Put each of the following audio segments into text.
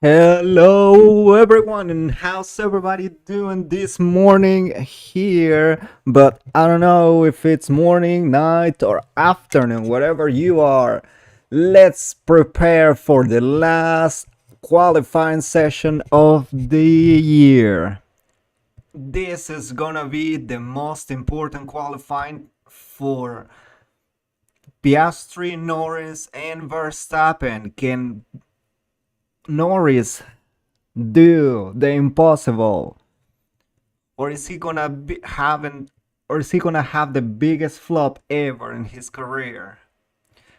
Hello everyone, and how's everybody doing this morning here? But I don't know if it's morning, night, or afternoon, whatever you are. Let's prepare for the last qualifying session of the year. This is gonna be the most important qualifying for Piastri, Norris, and Verstappen. Can Norris do the impossible, or is he gonna be having, or is he gonna have the biggest flop ever in his career?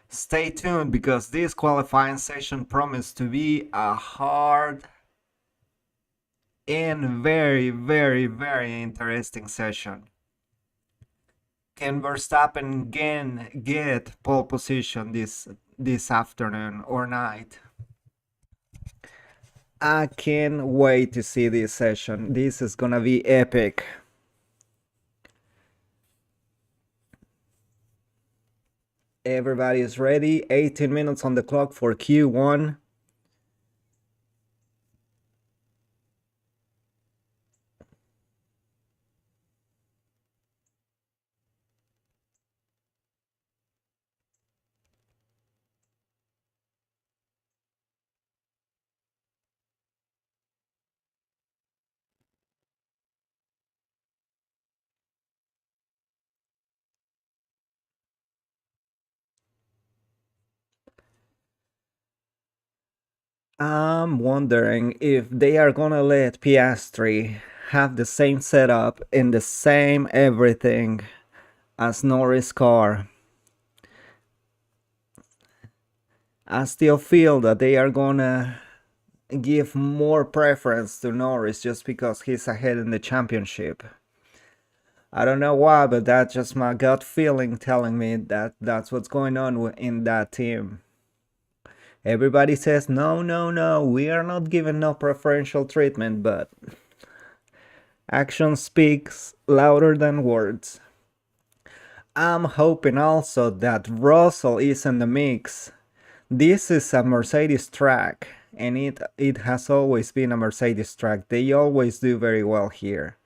Stay tuned because this qualifying session promised to be a hard and very interesting session. Can Verstappen again get pole position this afternoon or night? I can't wait to see this session. This is gonna be epic. Everybody is ready. 18 minutes on the clock for Q1. I'm wondering if they are gonna let Piastri have the same setup and the same everything as Norris' car. I still feel that they are gonna give more preference to Norris just because he's ahead in the championship. I don't know why, but that's just my gut feeling telling me that that's what's going on in that team. Everybody says, no, no, no, we are not giving no preferential treatment, but action speaks louder than words. I'm hoping also that Russell is in the mix. This is a Mercedes track, and it has always been a Mercedes track. They always do very well here.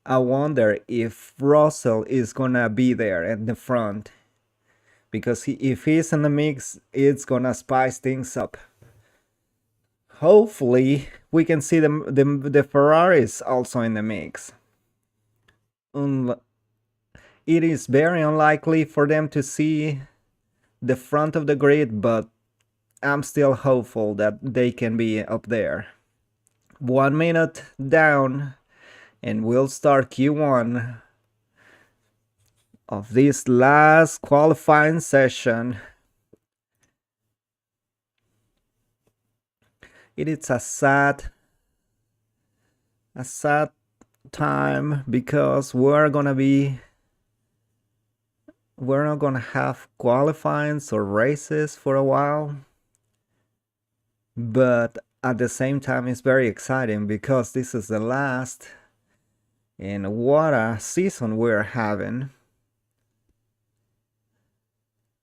I wonder if Russell is gonna be there at the front, because if he's in the mix, it's gonna spice things up. Hopefully, we can see the Ferraris also in the mix. It is very unlikely for them to see the front of the grid, but I'm still hopeful that they can be up there. 1 minute down, and we'll start Q1 of this last qualifying session. It is a sad time because we're not gonna have qualifyings or races for a while, but at the same time it's very exciting because this is the last, and what a season we're having.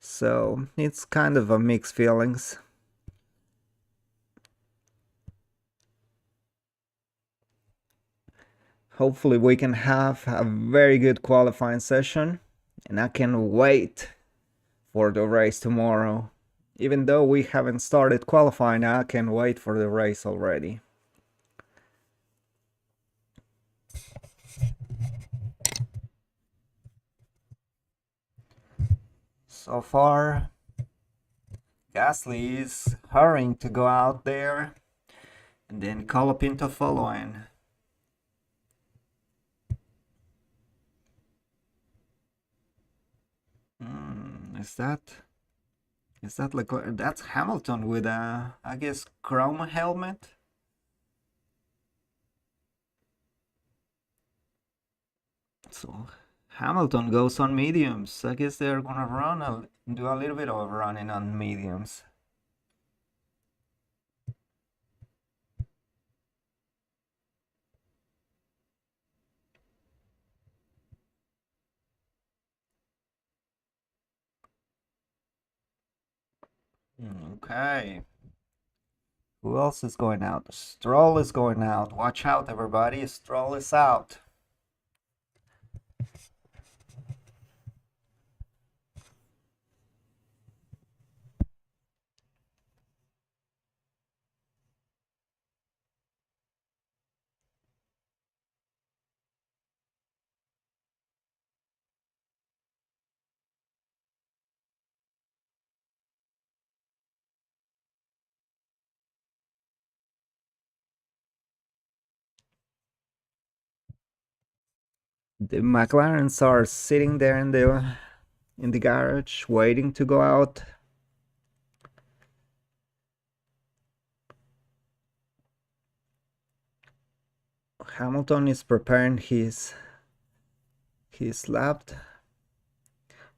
So it's kind of a mixed feelings. Hopefully we can have a very good qualifying session, and I can wait for the race tomorrow. Even though we haven't started qualifying, I can wait for the race already. So far, Gasly is hurrying to go out there, and then Colapinto following. Is that like that's Hamilton with a, I guess, chrome helmet? So Hamilton goes on mediums. I guess they're gonna do a little bit of running on mediums. Okay. Who else is going out? Stroll is going out. Watch out, everybody. Stroll is out. The McLarens are sitting there in the garage waiting to go out. Hamilton is preparing his lap,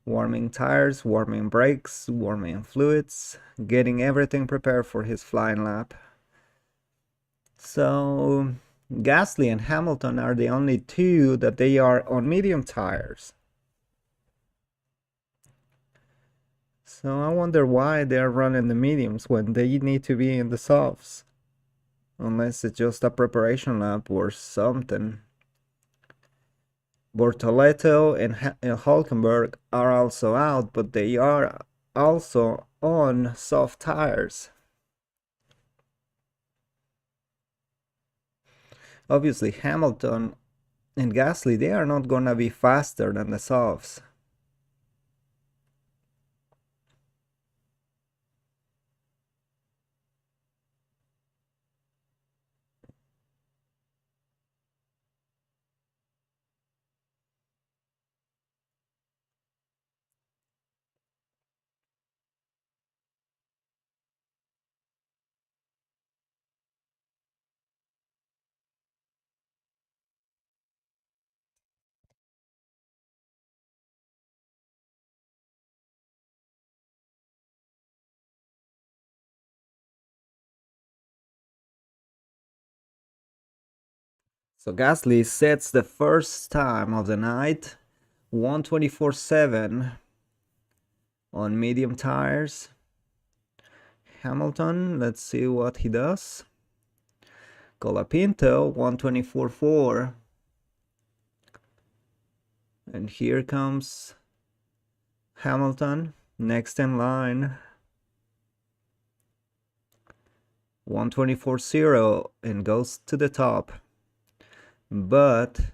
warming tires, warming brakes, warming fluids, getting everything prepared for his flying lap. So Gasly and Hamilton are the only two that they are on medium tires. So I wonder why they're running the mediums when they need to be in the softs. Unless it's just a preparation lap or something. Bortoleto and Hulkenberg are also out, but they are also on soft tires. Obviously, Hamilton and Gasly, they are not gonna be faster than the softs. So Gasly sets the first time of the night, 124.7 on medium tires. Hamilton, let's see what he does. Colapinto, 124.4. And here comes Hamilton, next in line. 124.0 and goes to the top. But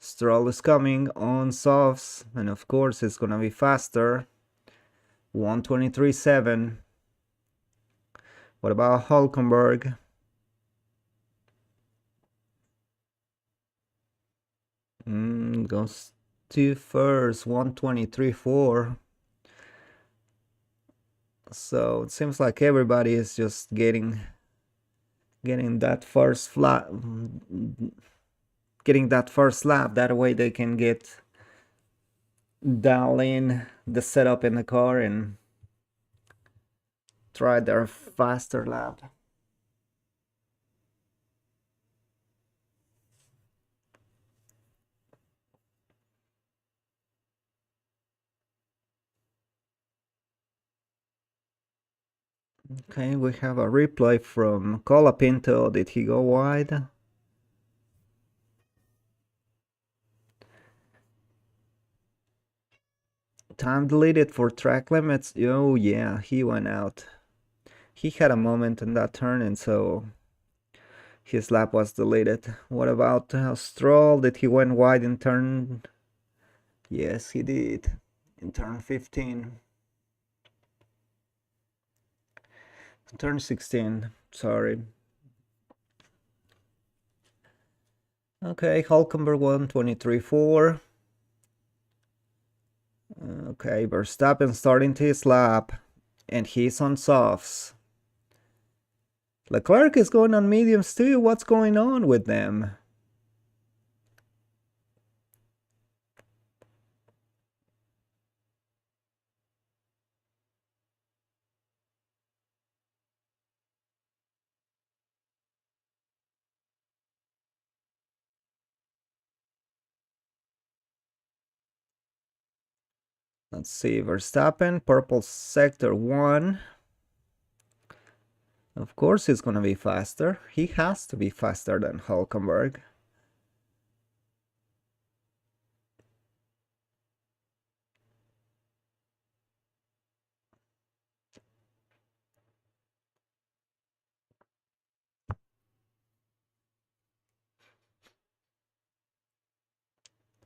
Stroll is coming on softs, and of course it's gonna be faster. 123.7. What about Hulkenberg? Goes to first, 123.4. So it seems like everybody is just getting that first lap. Getting that first lap. That way they can dial in the setup in the car and try their faster lap. Okay, we have a replay from Colapinto. Did he go wide? Time deleted for track limits. Oh yeah, he went out. He had a moment in that turn, and so his lap was deleted. What about Stroll? Did he went wide in turn? Yes, he did. In turn 15. Turn 16, sorry. Okay, Hulkenberg 123.4. Okay, Verstappen starting to his lap, and he's on softs. Leclerc is going on mediums too. What's going on with them? Let's see, Verstappen, purple sector 1. Of course he's gonna be faster. He has to be faster than Hulkenberg.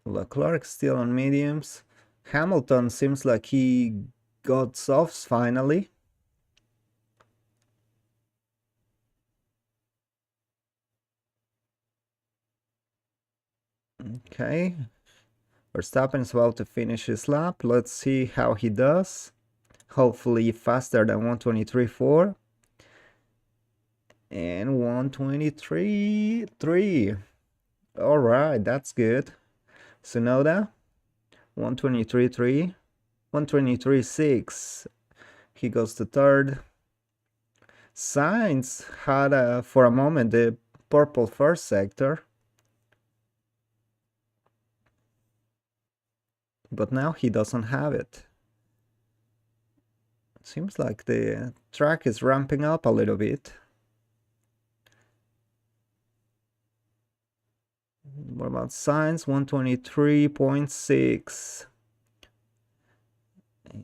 Leclerc still on mediums. Hamilton seems like he got softs finally. Okay. Verstappen is about to finish his lap. Let's see how he does. Hopefully faster than 123.4. And 123.3. Alright, that's good. Sonoda, 123.3. 123.6. He goes to third. Sainz had, for a moment, the purple first sector. But now he doesn't have it. Seems like the track is ramping up a little bit. What about Sainz? 123.6.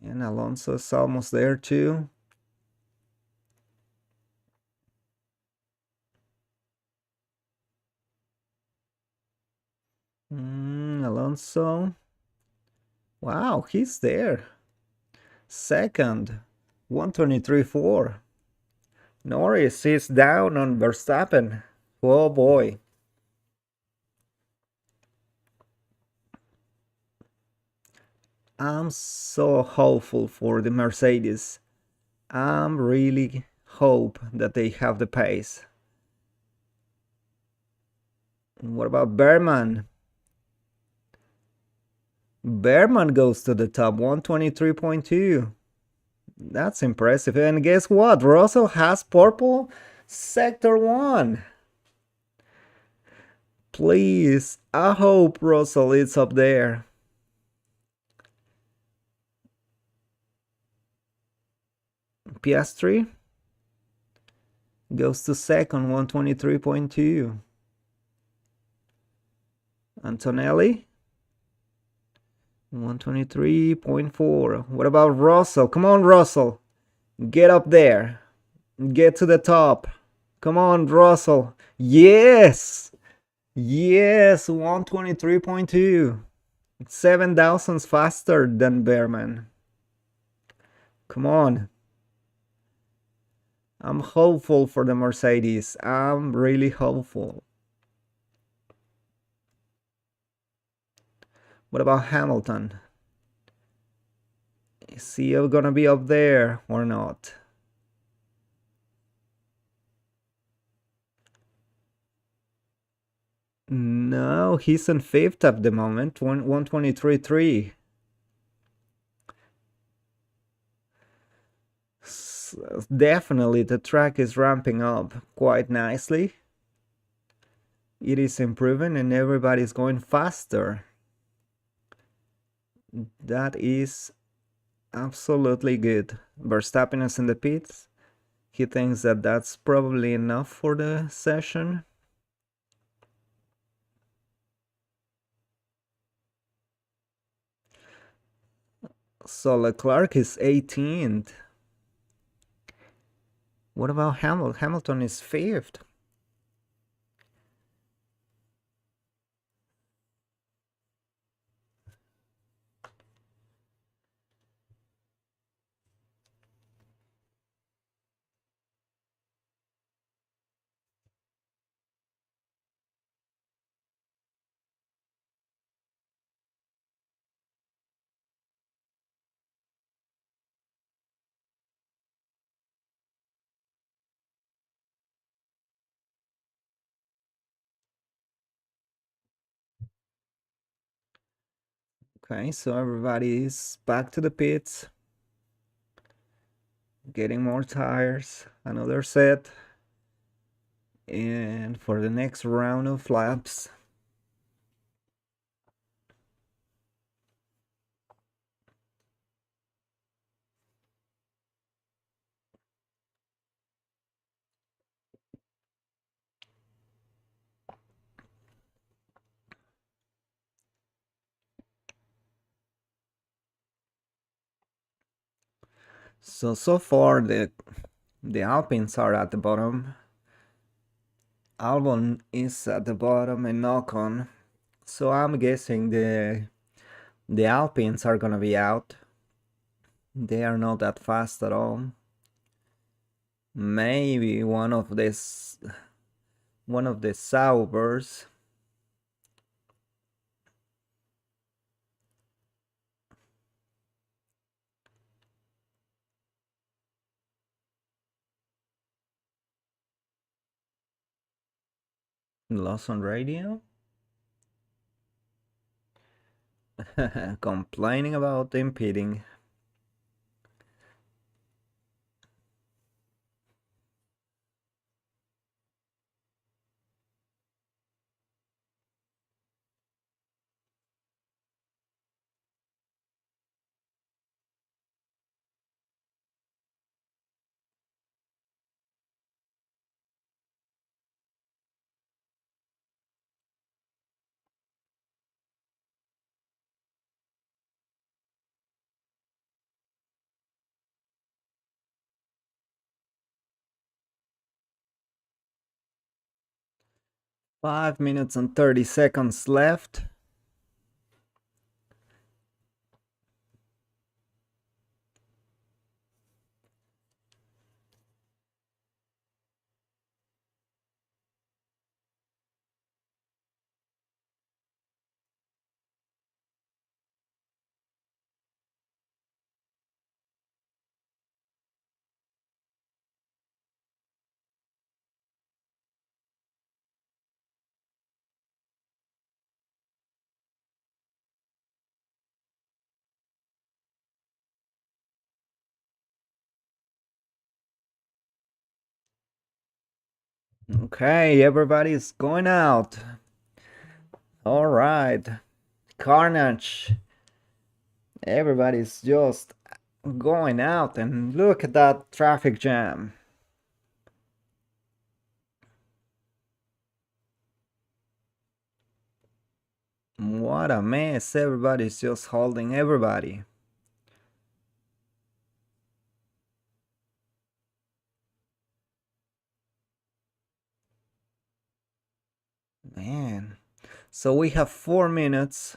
And Alonso's almost there too. Alonso. Wow, he's there. Second, 123.4. Norris is down on Verstappen. Oh boy. I'm so hopeful for the Mercedes. I'm really hope that they have the pace. What about Berman? Berman goes to the top, 123.2. That's impressive. And guess what? Russell has purple sector 1. Please, I hope Russell is up there. Piastri goes to second, 123.2. Antonelli, 123.4. What about Russell? Come on, Russell. Get up there. Get to the top. Come on, Russell. Yes! Yes, 123.2. 7 thousandths faster than Behrman. Come on. I'm hopeful for the Mercedes. I'm really hopeful. What about Hamilton? Is he gonna be up there or not? No, he's in 5th at the moment, 123.3. Definitely the track is ramping up quite nicely. It is improving and everybody's going faster. That is absolutely good. Verstappen is in the pits. He thinks that that's probably enough for the session. So Leclerc is 18th. What about Hamilton? Hamilton is 5th. Okay, so everybody is back to the pits. Getting more tires. Another set. And for the next round of laps. So far the Alpines are at the bottom. Albon is at the bottom and Ocon. So I'm guessing the Alpines are gonna be out. They are not that fast at all. Maybe one of the Saubers. Lost on radio. Complaining about impeding. Five minutes and 30 seconds left. Okay, everybody's going out. All right, carnage. Everybody's just going out, and look at that traffic jam. What a mess. Everybody's just holding everybody. Man. So we have 4 minutes.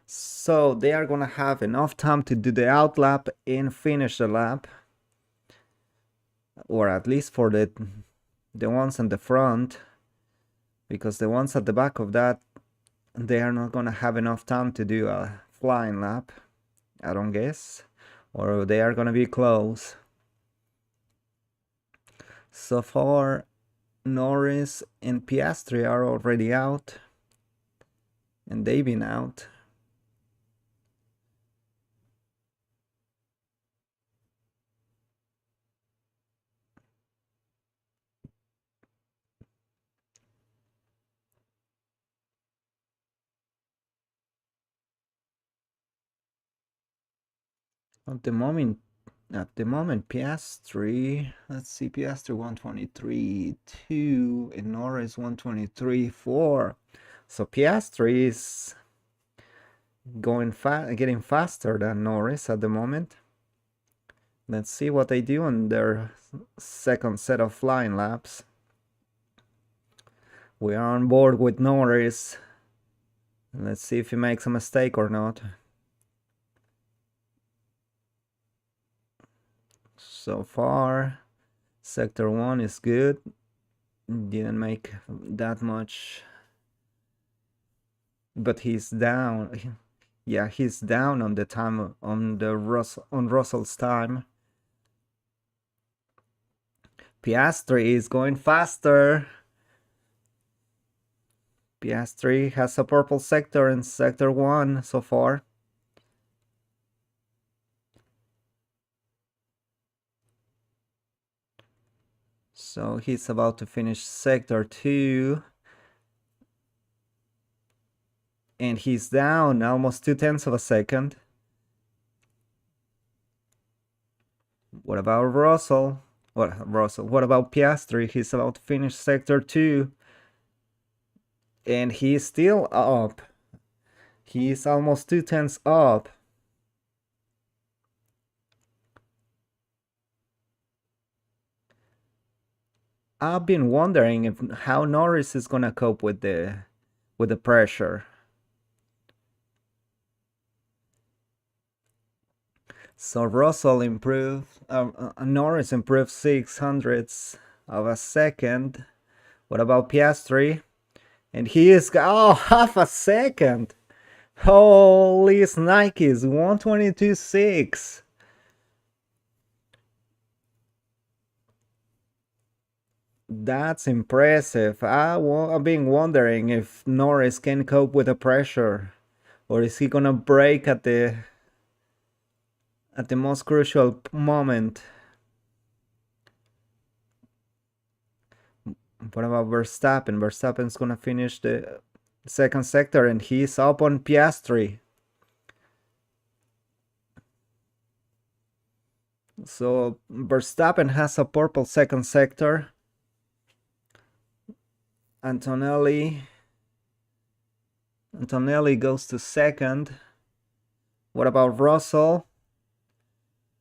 So they are gonna have enough time to do the out lap and finish the lap. Or at least for the ones in the front. Because the ones at the back of that, they are not gonna have enough time to do a flying lap, I don't guess. Or they are gonna be close. So far, Norris and Piastri are already out. And they've been out. At the moment, Piastri, let's see, Piastri 123.2 and Norris 123.4. So Piastri is getting faster than Norris at the moment. Let's see what they do on their second set of flying laps. We are on board with Norris. Let's see if he makes a mistake or not. So far, Sector 1 is good. Didn't make that much. But he's down. Yeah, he's down on the time on Russell's time. Piastri is going faster. Piastri has a purple sector in Sector 1 so far. So he's about to finish Sector 2. And he's down almost 2/10 of a second. What about Russell? What about Piastri? He's about to finish Sector 2. And he's still up. He's almost 2/10 up. I've been wondering how Norris is gonna cope with the pressure. So Russell improved, Norris improved 600ths of a second. What about Piastri? And he is, oh, half a second. Holy Nikes, 122.6. That's impressive. I've been wondering if Norris can cope with the pressure, or is he gonna break at the most crucial moment. What about Verstappen? Verstappen's gonna finish the second sector and he's up on Piastri. So Verstappen has a purple second sector. Antonelli goes to second. What about Russell?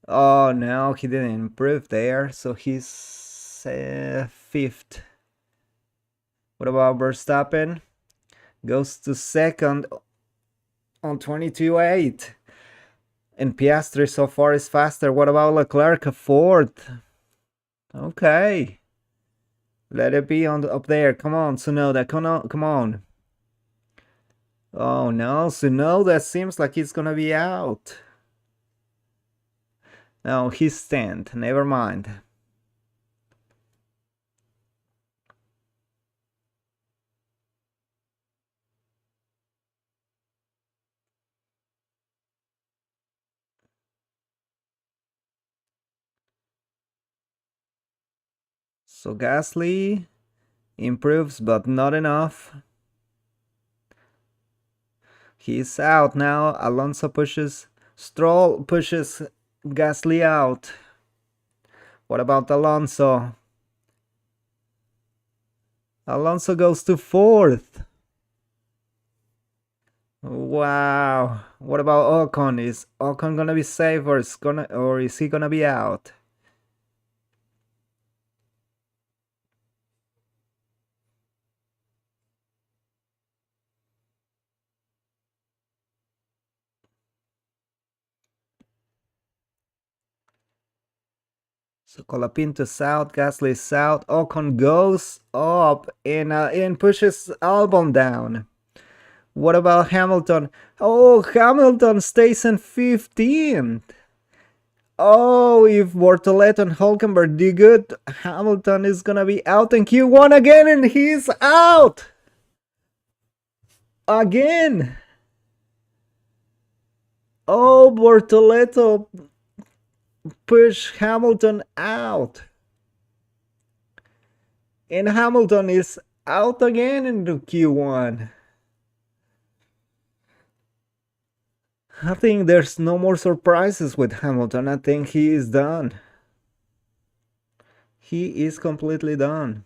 Oh no, he didn't improve there, so he's fifth. What about Verstappen? Goes to second on 22.8. And Piastri so far is faster. What about Leclerc, fourth? Okay. Let it be up there. Come on, Tsunoda. Come on. Oh no, Tsunoda seems like he's gonna be out. No, he's 10th. Never mind. So Gasly improves, but not enough. He's out now. Alonso pushes. Stroll pushes Gasly out. What about Alonso? Alonso goes to fourth. Wow. What about Ocon? Is Ocon gonna be safe, or is he gonna be out? So Colapinto's out, Gasly's out, Ocon goes up and pushes Albon down. What about Hamilton? Oh, Hamilton stays in 15th. Oh, if Bortoleto and Hulkenberg do good, Hamilton is gonna be out in Q1 again, and he's out! Again! Oh, Bortoleto push Hamilton out. And Hamilton is out again into Q1. I think there's no more surprises with Hamilton. I think he is done. He is completely done.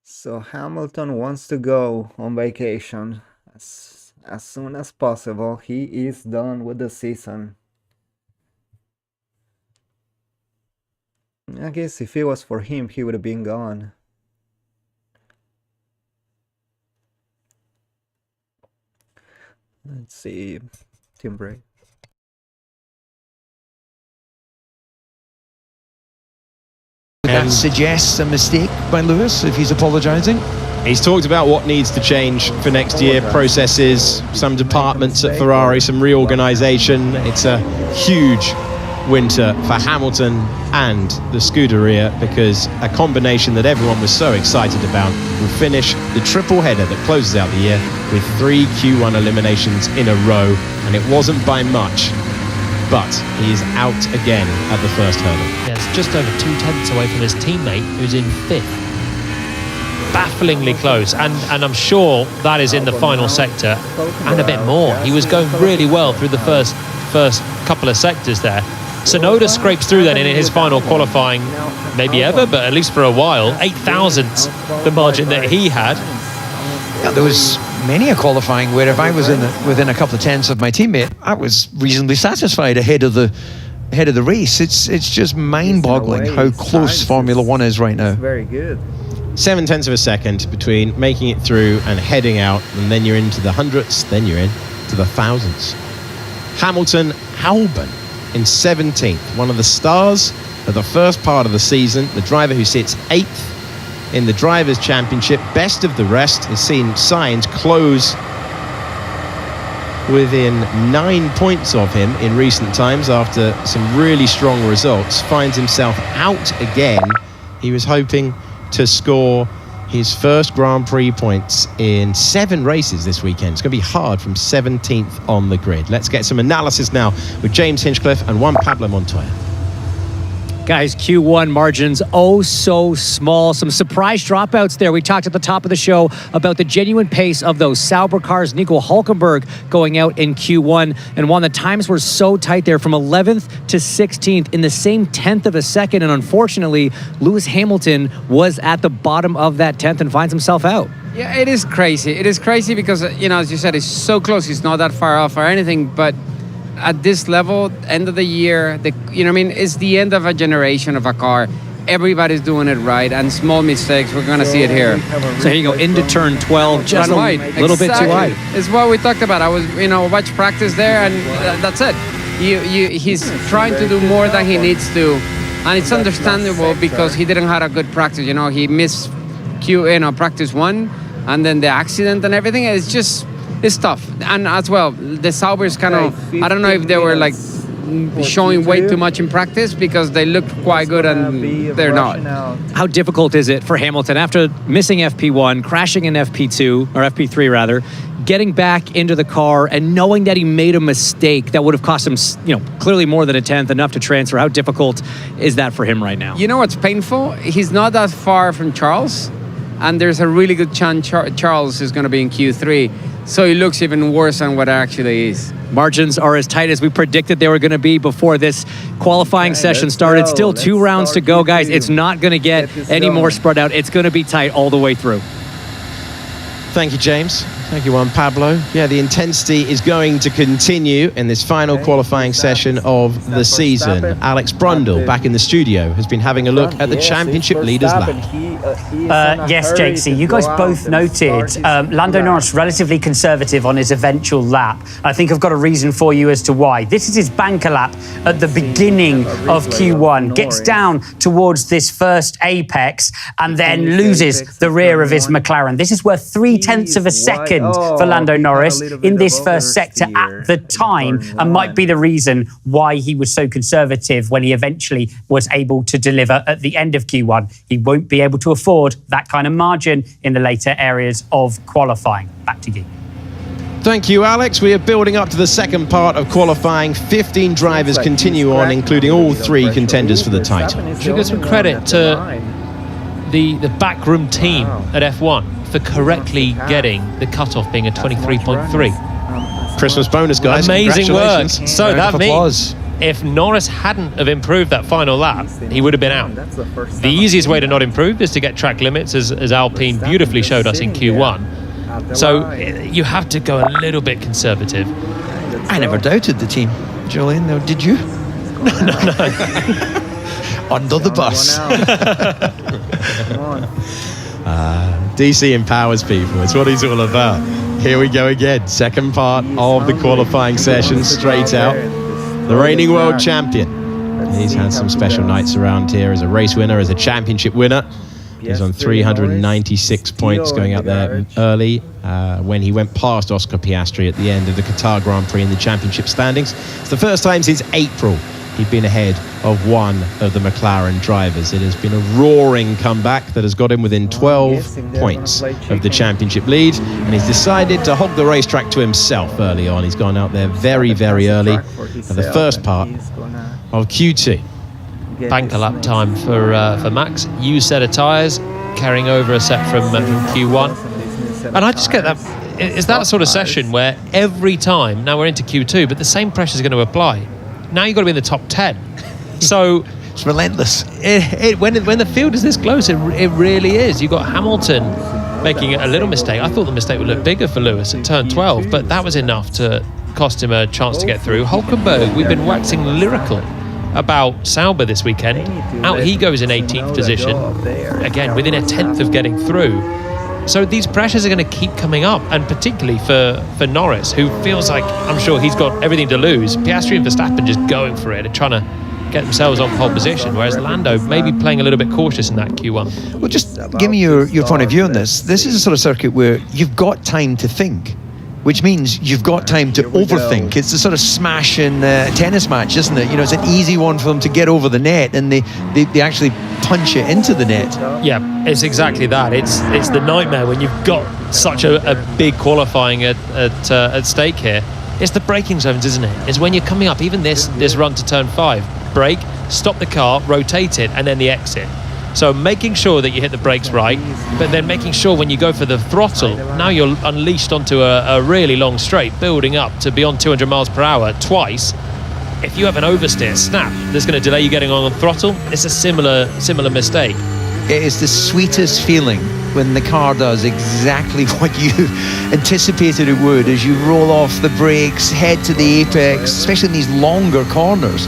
So Hamilton wants to go on vacation as soon as possible. He is done with the season. I guess if it was for him, he would have been gone. Let's see. Team break. That suggests a mistake by Lewis if he's apologising. He's talked about what needs to change for next year, processes, some departments at Ferrari, some reorganisation. It's a huge winter for Hamilton and the Scuderia, because a combination that everyone was so excited about will finish the triple header that closes out the year with 3 Q1 eliminations in a row, and it wasn't by much. But he is out again at the first hurdle. Yeah, it's just over 2 tenths away from his teammate, who's in 5th. Bafflingly close, and I'm sure that is in the final sector and a bit more. He was going really well through the first couple of sectors there, Sonoda scrapes through then in his final qualifying, maybe ever, but at least for a while, 8,000th the margin that he had. Yeah, there was many a qualifying where if I was within a couple of tenths of my teammate, I was reasonably satisfied ahead of the race. It's just mind-boggling how close Formula One is right now. Very good. 0.7 of a second between making it through and heading out, and then you're into the hundredths, then you're into the thousands. Hamilton Albon in 17th, one of the stars of the first part of the season, the driver who sits 8th in the Drivers' Championship, best of the rest, has seen Sainz close within 9 points of him in recent times after some really strong results. Finds himself out again. He was hoping to score his first Grand Prix points in 7 races this weekend. It's going to be hard from 17th on the grid. Let's get some analysis now with James Hinchcliffe and Juan Pablo Montoya. Guys, Q1 margins, oh so small. Some surprise dropouts there. We talked at the top of the show about the genuine pace of those Sauber cars. Nico Hülkenberg going out in Q1. And the times were so tight there from 11th to 16th in the same 10th of a second. And unfortunately, Lewis Hamilton was at the bottom of that 10th and finds himself out. Yeah, it is crazy. It is crazy because, as you said, it's so close. It's not that far off or anything, but at this level, end of the year, it's the end of a generation of a car. Everybody's doing it right, and small mistakes, we're going to see it here. So here you go, into turn 12, just a little bit too wide. It's what we talked about. I was, watch practice there, and that's it. He's trying to do more than he needs to, and it's understandable because he didn't have a good practice. He missed practice 1, and then the accident and everything. It's tough. And as well, the Saubers kind of, I don't know if they were like showing way too much in practice because they looked quite good and they're not. How difficult is it for Hamilton after missing FP1, crashing in FP2, or FP3 rather, getting back into the car and knowing that he made a mistake that would have cost him, clearly more than a 10th, enough to transfer? How difficult is that for him right now? You know what's painful? He's not that far from Charles, and there's a really good chance Charles is going to be in Q3. So it looks even worse than what it actually is. Margins are as tight as we predicted they were going to be before this qualifying session started. Still 2 rounds to go, guys. It's not going to get any more spread out. It's going to be tight all the way through. Thank you, James. Thank you, Juan Pablo. Yeah, the intensity is going to continue in this final qualifying session of the season. Alex Brundle, back in the studio, has been having a look at the championship leaders lap. Yes, JC, you guys both noted Lando Norris relatively conservative on his eventual lap. I think I've got a reason for you as to why. This is his banker lap at the beginning of Q1, gets down towards this first apex and then loses the rear of his McLaren. This is worth 0.3 of a second for Lando Norris in this first sector at the time, and might be the reason why he was so conservative when he eventually was able to deliver at the end of Q1. He won't be able to afford that kind of margin in the later areas of qualifying. Back to you. Thank you, Alex. We are building up to the second part of qualifying. 15 drivers continue on, including all 3 contenders for the title. Should give some credit to the backroom team at F1 for correctly getting the cutoff being a 23.3. Christmas bonus, guys. Amazing work. Congratulations. So that means if Norris hadn't have improved that final lap, he would have been out. The easiest way to not improve is to get track limits, as Alpine beautifully showed us in Q1. So you have to go a little bit conservative. I never doubted the team, Julian, though, did you? No. Under the bus. Come on. DC empowers people. It's what he's all about. Here we go again. Second part of the qualifying session, straight out. The reigning world champion. He's had some special nights around here as a race winner, as a championship winner. He's on 396 points, going out there early when he went past Oscar Piastri at the end of the Qatar Grand Prix in the championship standings. It's the first time since April he'd been ahead of one of the McLaren drivers. It has been a roaring comeback that has got him within 12 points of the championship lead, and he's decided to hog the racetrack to himself early on. He's gone out there very, very early for the first part of Q2. Banker lap time for Max. Used set of tyres, carrying over a set from Q1. And I just get that. It's that sort of session where every time, now we're into Q2, but the same pressure is going to apply. now you've got to be in the top 10. So It's relentless. when the field is this close, it really is. You've got Hamilton making a little mistake. I thought the mistake would look bigger for Lewis at turn 12, but that was enough to cost him a chance to get through. Hulkenberg, we've been waxing lyrical about Sauber this weekend. Out he goes in 18th position, again within a 10th of getting through. So these pressures are going to keep coming up, and particularly for Norris, who feels like, I'm sure he's got everything to lose. Piastri and Verstappen just going for it and trying to get themselves on pole position, whereas Lando maybe playing a little bit cautious in that Q1. Well, just give me your point of view on this. This is a sort of circuit where you've got time to think, which means you've got time to overthink. It's a sort of smash in a tennis match, isn't it? You know, it's an easy one for them to get over the net, and they actually punch it into the net. Yeah, it's exactly that. It's the nightmare when you've got such a big qualifying at stake here. It's the braking zones, isn't it? It's when you're coming up, even this run to turn 5, brake, stop the car, rotate it, and then the exit. So making sure that you hit the brakes right, but then making sure when you go for the throttle, now you're unleashed onto a really long straight, building up to beyond 200 miles per hour twice. If you have an oversteer snap that's going to delay you getting on the throttle, it's a similar mistake. It is the sweetest feeling when the car does exactly what you anticipated it would, as you roll off the brakes, head to the apex, especially in these longer corners.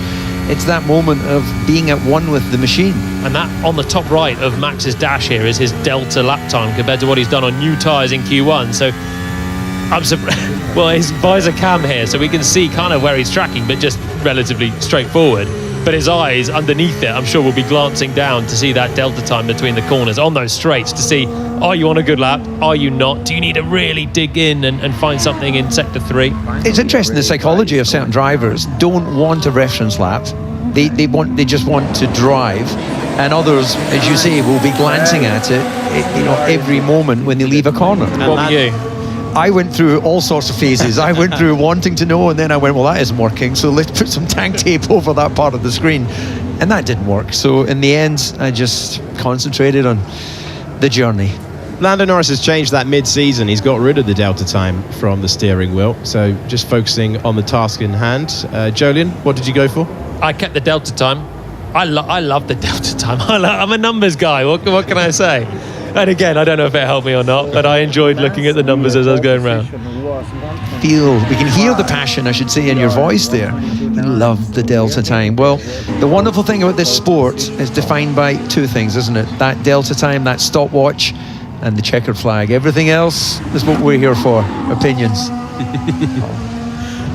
It's that moment of being at one with the machine. And that on the top right of Max's dash here is his delta lap time compared to what he's done on new tyres in Q1. So I'm surprised. Well, his visor cam here, so we can see kind of where he's tracking, but just relatively straightforward. But his eyes underneath it, I'm sure, will be glancing down to see that delta time between the corners on those straights to see, are you on a good lap? Are you not? Do you need to really dig in and find something in sector 3? It's interesting, the psychology of certain drivers don't want a reference lap. They just want to drive, and others, as you say, will be glancing at it, every moment when they leave a corner. What were you? I went through all sorts of phases. I went through wanting to know, and then I went, well, that isn't working, so let's put some tank tape over that part of the screen. And that didn't work. So in the end, I just concentrated on the journey. Lando Norris has changed that mid-season. He's got rid of the delta time from the steering wheel, so just focusing on the task in hand. Jolyon, what did you go for? I kept the delta time. I love the delta time. I'm a numbers guy. What can I say? And again, I don't know if it helped me or not, but I enjoyed looking at the numbers as I was going around. We can hear the passion, I should say, in your voice there. You love the delta time. Well, the wonderful thing about this sport is defined by two things, isn't it? That delta time, that stopwatch, and the checkered flag. Everything else is what we're here for. Opinions.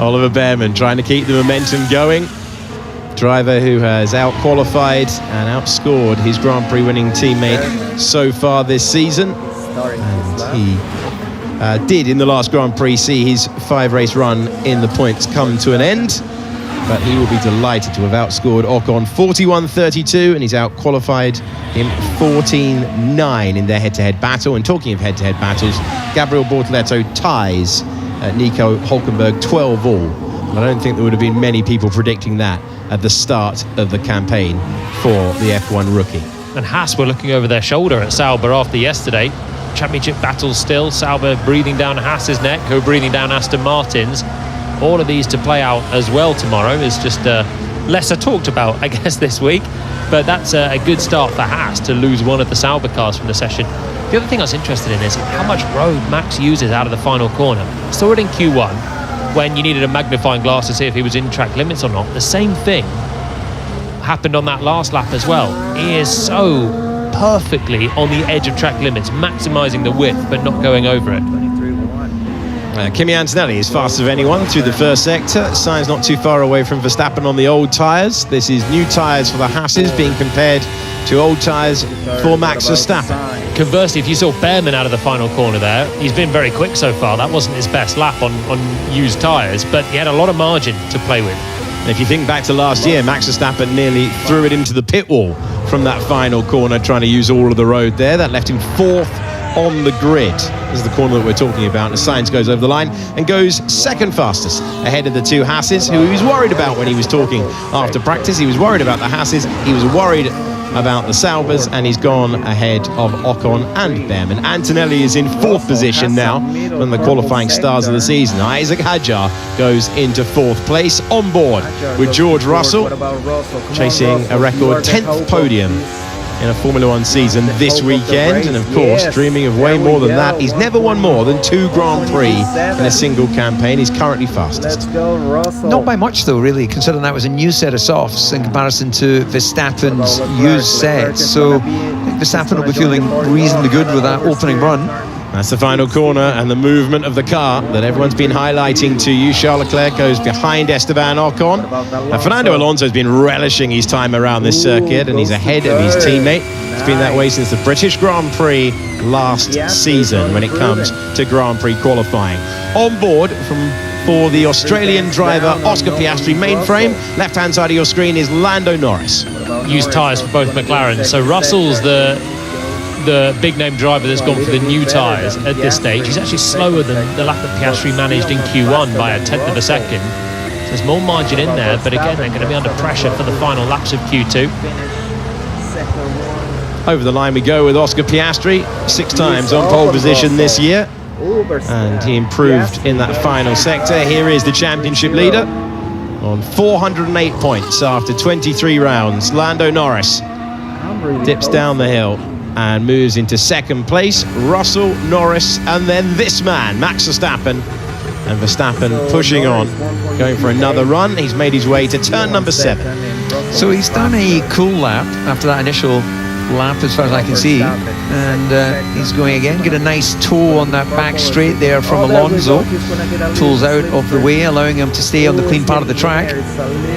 Oliver Bearman trying to keep the momentum going. Driver who has out-qualified and outscored his Grand Prix winning teammate so far this season. And he did in the last Grand Prix see his 5-race run in the points come to an end. But he will be delighted to have outscored Ocon 41.32, and he's out-qualified him 14.9 in their head-to-head battle. And talking of head-to-head battles, Gabriel Bortoleto ties Nico Hulkenberg 12 all. And I don't think there would have been many people predicting that at the start of the campaign for the F1 rookie. And Haas were looking over their shoulder at Sauber after yesterday. Championship battles still. Sauber breathing down Haas's neck, who are breathing down Aston Martin's. All of these to play out as well tomorrow is just lesser talked about, I guess, this week. But that's a good start for Haas to lose one of the Sauber cars from the session. The other thing I was interested in is how much road Max uses out of the final corner. Saw it in Q1 when you needed a magnifying glass to see if he was in track limits or not. The same thing happened on that last lap as well. He is so perfectly on the edge of track limits, maximising the width but not going over it. Kimi Antonelli is faster than anyone through the first sector. Sainz not too far away from Verstappen on the old tyres. This is new tyres for the Haas's being compared to old tyres for Max Verstappen. Conversely, if you saw Bearman out of the final corner there, he's been very quick so far. That wasn't his best lap on used tyres, but he had a lot of margin to play with. And if you think back to last year, Max Verstappen nearly threw it into the pit wall from that final corner, trying to use all of the road there. That left him fourth on the grid. This is the corner that we're talking about. As Sainz goes over the line and goes second fastest ahead of the two Haas's, who he was worried about when he was talking after practice. He was worried about the Haas's. He was worried about the Saubers, and he's gone ahead of Ocon and Behrman. Antonelli is in 4th position now, from the qualifying stars of the season. Isaac Hadjar goes into 4th place, on board with George Russell, chasing a record 10th podium in a Formula One season this weekend, and of course dreaming of way more than that. He's never won more than 2 Grand Prix in a single campaign. He's currently fastest. Not by much though, really, considering that was a new set of softs in comparison to Verstappen's used sets. So I think Verstappen will be feeling reasonably good with that opening run. That's the final corner and the movement of the car that everyone's been highlighting to you. Charles Leclerc goes behind Esteban Ocon. Fernando Alonso's been relishing his time around this circuit, and he's ahead of his teammate. It's been that way since the British Grand Prix last season when it comes to Grand Prix qualifying. On board for the Australian driver Oscar Piastri mainframe, left-hand side of your screen is Lando Norris. Used tyres for both McLarens. So Russell's the big name driver that's gone for the new tyres at this stage. He's actually slower than the lap that Piastri managed in Q1 by 1/10 of a second. So there's more margin in there, but again, they're going to be under pressure for the final laps of Q2. Over the line we go with Oscar Piastri, 6 times on pole position this year, and he improved in that final sector. Here is the championship leader on 408 points after 23 rounds. Lando Norris dips down the hill and moves into 2nd place. Russell, Norris, and then this man, Max Verstappen. And Verstappen pushing on, going for another run. He's made his way to turn number 7. So he's done a cool lap after that initial lap, as far as I can see, and he's going again. Get a nice toe on that back straight there from Alonso. Pulls out of the way, allowing him to stay on the clean part of the track.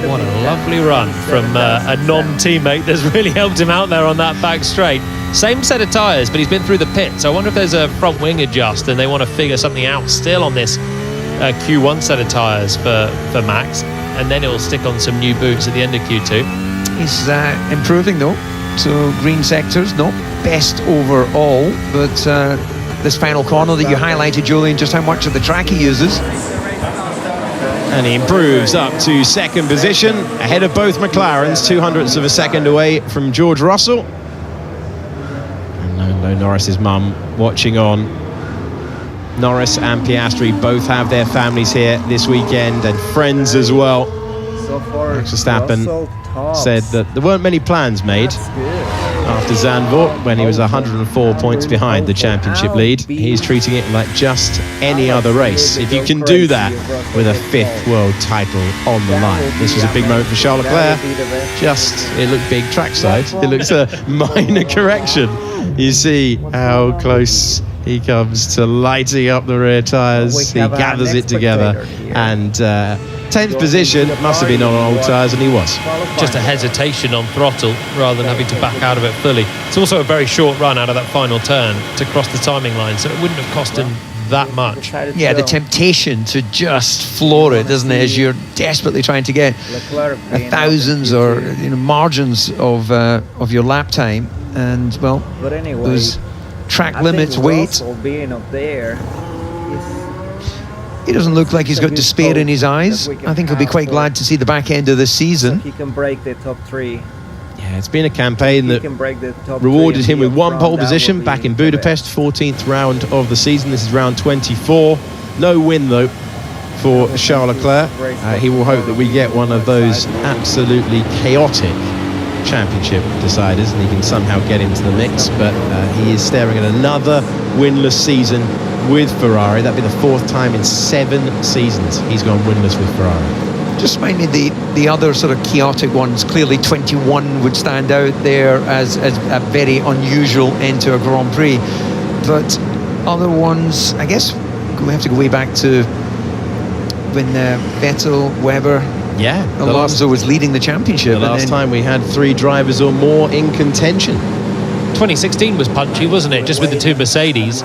What a lovely run from a non-teammate that's really helped him out there on that back straight. Same set of tyres, but he's been through the pits. I wonder if there's a front wing adjust and they want to figure something out still on this Q1 set of tyres for Max, and then he'll stick on some new boots at the end of Q2. He's improving though. So green sectors, not best overall, but this final corner that you highlighted, Julian, just how much of the track he uses. And he improves up to 2nd position, ahead of both McLarens, 0.02 of a second away from George Russell. And Lando Norris's mum watching on. Norris and Piastri both have their families here this weekend, and friends as well. Max Verstappen said that there weren't many plans made after Zandvoort when he was 104 points behind the championship lead. He's treating it like just any other race. If you can do that with a 5th world title on the line. This was a big moment for Charles Leclerc. It looked big trackside. It looks a minor correction. You see how close he comes to lighting up the rear tyres. He gathers it together, and 10th position must have been on old tyres, and he was. Just a hesitation on throttle rather than having to back out of it fully. It's also a very short run out of that final turn to cross the timing line, so it wouldn't have cost him that much. Yeah, the temptation to just floor it, isn't it, as you're desperately trying to get thousands or margins of your lap time, and well, those track limits, weight. He doesn't look like he's got despair in his eyes. I think he'll be quite glad to see the back end of this season. He can break the top 3. Yeah, it's been a campaign that rewarded him with 1 pole position back in Budapest, 14th round of the season. This is round 24. No win though for Charles Leclerc. He will hope that we get one of those absolutely chaotic championship deciders and he can somehow get into the mix, but he is staring at another winless season with Ferrari. That'd be the 4th time in 7 seasons he's gone winless with Ferrari. Just remind me the other sort of chaotic ones. Clearly 21 would stand out there as a very unusual end to a Grand Prix, but other ones, I guess we have to go way back to when Vettel, Webber, Alonso was leading the championship. The last time we had 3 drivers or more in contention. 2016 was punchy, wasn't it? Just with the 2 Mercedes.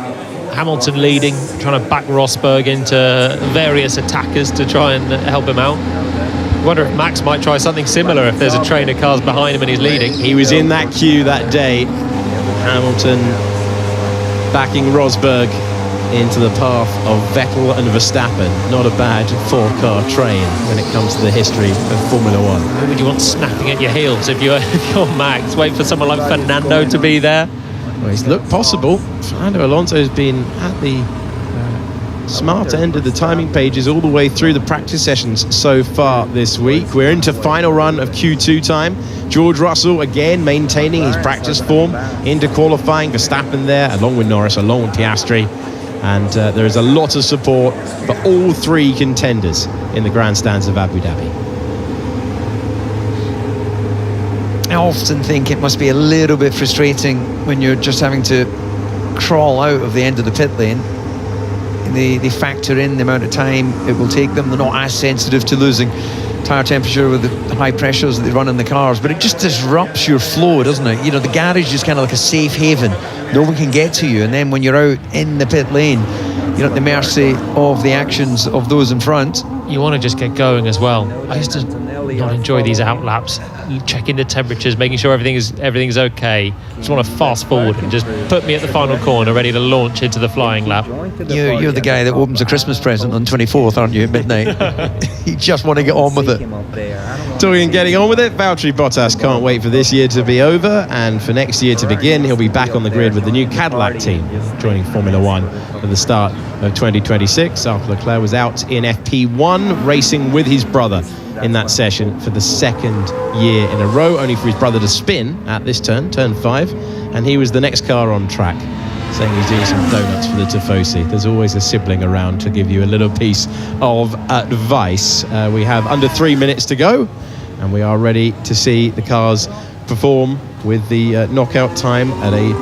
Hamilton leading, trying to back Rosberg into various attackers to try and help him out. I wonder if Max might try something similar if there's a train of cars behind him and he's leading. He was in that queue that day. Hamilton backing Rosberg into the path of Vettel and Verstappen. Not a bad four-car train when it comes to the history of Formula One. Who would you want snapping at your heels if you're Max? Wait for someone like Fernando to be there. Well, it's looked possible. Fernando Alonso has been at the smart end of the timing pages all the way through the practice sessions so far this week. We're into final run of Q2 time. George Russell again maintaining his practice form into qualifying. Verstappen there along with Norris, along with Piastri, and there is a lot of support for all three contenders in the grandstands of Abu Dhabi. I often think it must be a little bit frustrating when you're just having to crawl out of the end of the pit lane. They factor in the amount of time it will take them. They're not as sensitive to losing tire temperature with the high pressures that they run in the cars, but it just disrupts your flow, doesn't it? You know, the garage is kind of like a safe haven. No one can get to you, and then when you're out in the pit lane, you're at the mercy of the actions of those in front. You want to just get going as well. I used to not enjoy these out laps, checking the temperatures, making sure everything's okay. Just want to fast forward and just put me at the final corner, ready to launch into the flying lap. You're the guy that opens a Christmas present on 24th, aren't you, at midnight? You just want to get on with it. Talking and getting on with it, Valtteri Bottas can't wait for this year to be over and for next year to begin. He'll be back on the grid with the new Cadillac team, joining Formula One at the start of 2026. Charles Leclerc was out in FP1, racing with his brother in that session for the second year in a row, only for his brother to spin at this turn 5, and he was the next car on track, saying he's doing some donuts for the Tifosi. There's always a sibling around to give you a little piece of advice. We have under 3 minutes to go, and we are ready to see the cars perform with the knockout time at a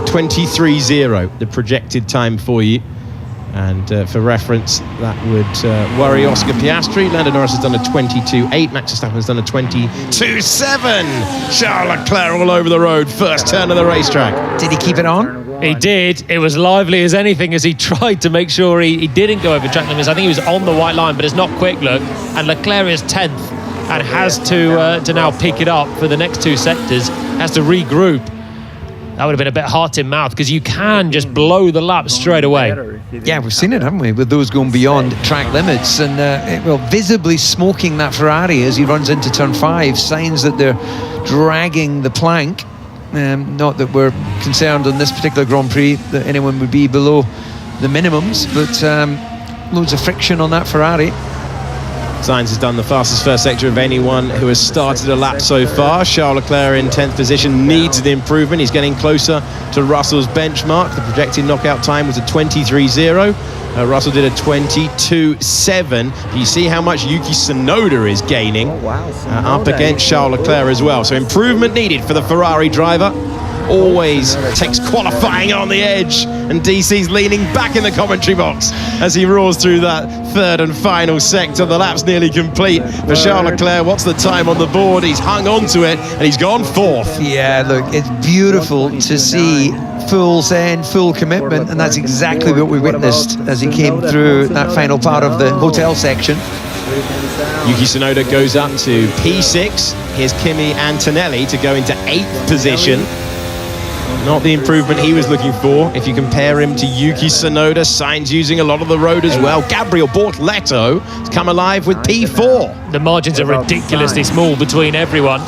23.0, the projected time for you. And for reference, that would worry Oscar Piastri. Lando Norris has done a 22.8. Max Verstappen has done a 22.7. Charles Leclerc all over the road. First turn of the racetrack. Did he keep it on? He did. It was lively as anything as he tried to make sure he didn't go over track limits. I think he was on the white line, but it's not quick, look. And Leclerc is 10th and has to now pick it up for the next two sectors. Has to regroup. That would have been a bit heart in mouth because you can just blow the lap straight away. Yeah, we've seen it, haven't we, with those going beyond track limits and visibly smoking that Ferrari as he runs into turn 5. Signs that they're dragging the plank. Not that we're concerned on this particular Grand Prix that anyone would be below the minimums, but loads of friction on that Ferrari. Sainz has done the fastest first sector of anyone who has started a lap so far. Charles Leclerc in 10th position needs the improvement. He's getting closer to Russell's benchmark. The projected knockout time was a 23.0. Russell did a 22.7. You see how much Yuki Tsunoda is gaining up against Charles Leclerc as well. So improvement needed for the Ferrari driver. Always takes qualifying on the edge, and DC's leaning back in the commentary box as he roars through that third and final sector. The lap's nearly complete for Charles Leclerc. What's the time on the board? He's hung on to it and he's gone 4th. Yeah, look, it's beautiful to see full send, full commitment, and that's exactly what we witnessed as he came through that final part of the hotel section. Yuki Tsunoda goes up to P6. Here's Kimi Antonelli to go into 8th position. Not the improvement he was looking for. If you compare him to Yuki Tsunoda, Sainz using a lot of the road as well. Gabriel Bortoleto has come alive with P4. The margins are ridiculously small between everyone.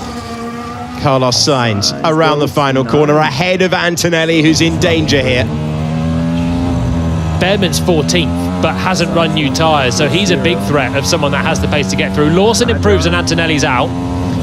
Carlos Sainz around the final corner, ahead of Antonelli, who's in danger here. Behrman's 14th, but hasn't run new tyres, so he's a big threat of someone that has the pace to get through. Lawson improves and Antonelli's out.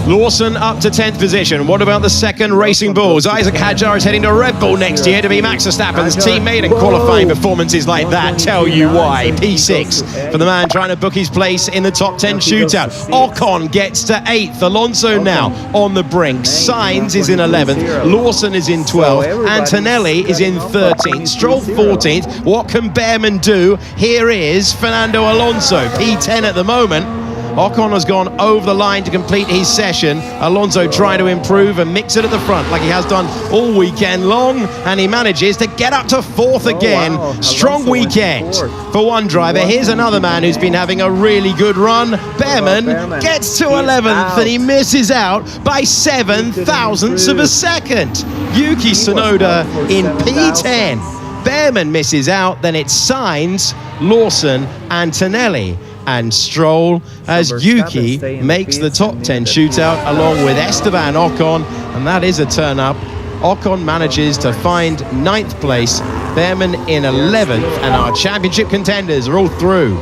Lawson up to 10th position. What about the second Racing Bulls? Isaac Hadjar is heading to Red Bull next year to be Max Verstappen's teammate, and qualifying performances like that tell you why. P6 for the man trying to book his place in the top 10 shootout. Ocon gets to 8th. Alonso now on the brink. Sainz is in 11th. Lawson is in 12th. Antonelli is in 13th. Stroll 14th. What can Behrman do? Here is Fernando Alonso, P10 at the moment. Ocon has gone over the line to complete his session. Alonso trying to improve and mix it at the front like he has done all weekend long, and he manages to get up to 4th again. Strong weekend for one driver. Here's another man who's been having a really good run. Behrman gets to 11th and he misses out by 7 thousandths of a second. Yuki Tsunoda in P10 Behrman misses out, then it's Sainz, Lawson and Tonelli. And Stroll as Yuki makes the top 10 shootout along with Esteban Ocon, and that is a turn up. Ocon manages to find 9th place, Behrman in 11th, and our championship contenders are all through.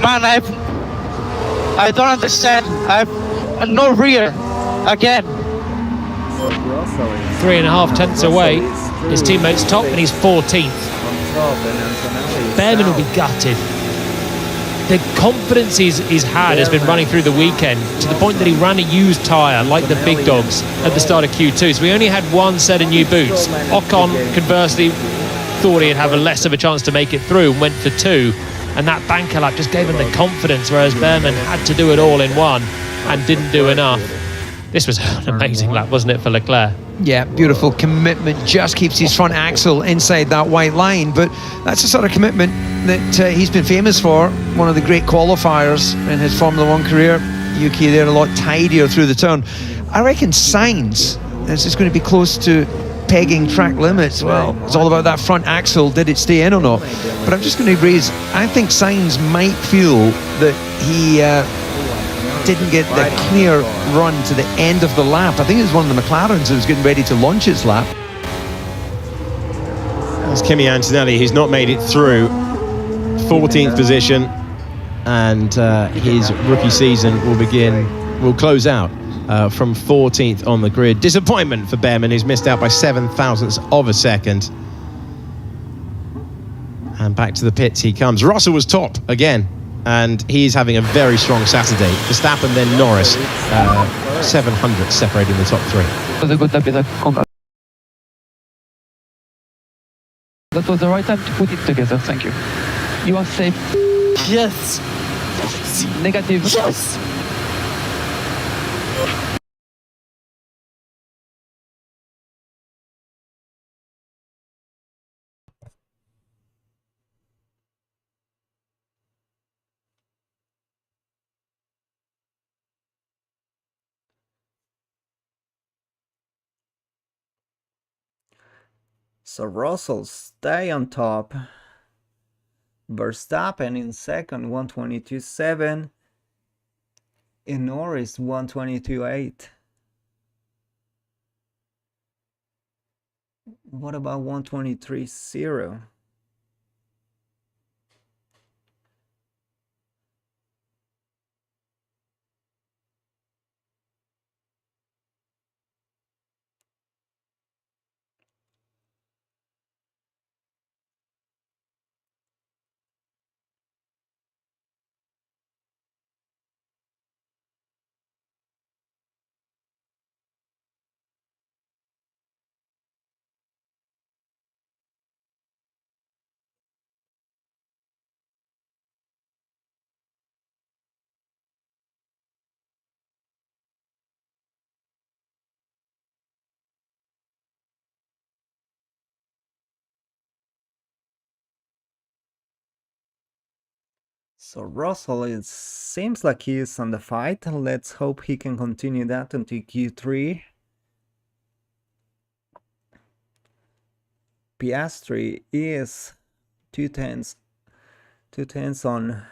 Man, I don't understand. I've no rear again. 3.5 tenths away. His teammate's top and he's 14th. Behrman will be gutted. The confidence he's had has been running through the weekend to the point that he ran a used tyre like the big dogs at the start of Q2. So we only had one set of new boots. Ocon, conversely, thought he'd have a less of a chance to make it through and went for 2. And that banker lap just gave him the confidence, whereas Behrman had to do it all in one and didn't do enough. This was an amazing lap, wasn't it, for Leclerc? Yeah, beautiful commitment. Just keeps his front axle inside that white line. But that's the sort of commitment that he's been famous for. One of the great qualifiers in his Formula 1 career. Yuki there a lot tidier through the turn. I reckon Sainz is just going to be close to pegging track limits. Well, it's all about that front axle. Did it stay in or not? But I'm just going to raise, I think Sainz might feel that he didn't get the clear run to the end of the lap. I think it was one of the McLarens who was getting ready to launch its lap. That's Kimi Antonelli, who's not made it through. 14th position, and his rookie season will close out from 14th on the grid. Disappointment for Behrman, who's missed out by 7 thousandths of a second. And back to the pits he comes. Russell was top again, and he's having a very strong Saturday. Verstappen, then Norris, 700 separating the top 3. That was the right time to put it together. Thank you. You are safe. Yes. Negative. Yes. So Russell stay on top. Verstappen in second, 122.7. And Norris 122.8. What about 123.0? So Russell, it seems like he is on the fight. Let's hope he can continue that until Q3. Piastri is 2 tenths on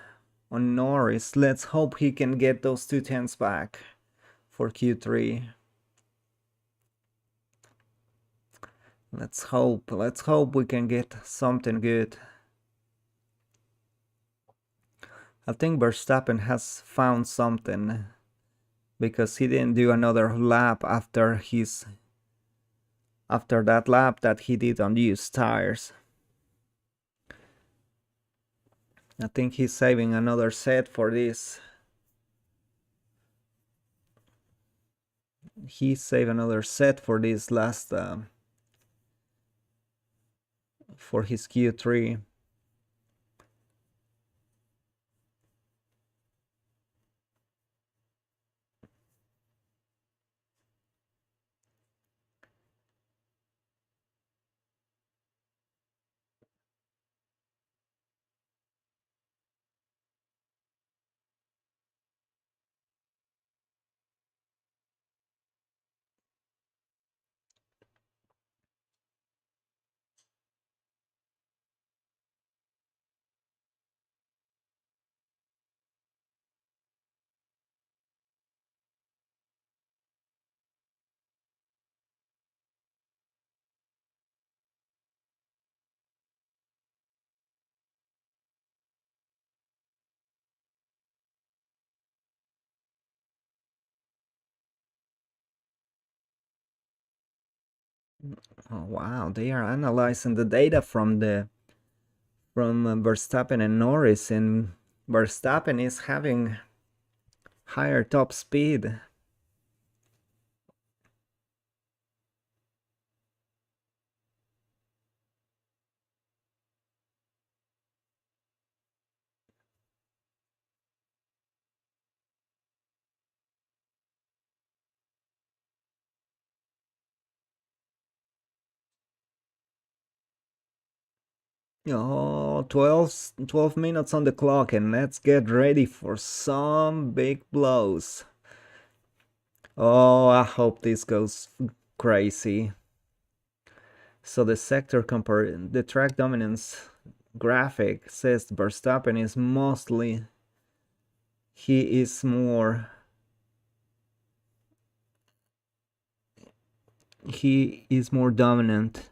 Norris. Let's hope he can get those 2 tenths back for Q3. Let's hope we can get something good. I think Verstappen has found something, because he didn't do another lap after that lap that he did on used tires. I think he's saving another set for this. He saved another set for this last for his Q3. Oh, wow, they are analyzing the data from Verstappen and Norris, and Verstappen is having higher top speed. Oh, 12 minutes on the clock, and let's get ready for some big blows. Oh, I hope this goes crazy. So the track dominance graphic says Verstappen is he is more dominant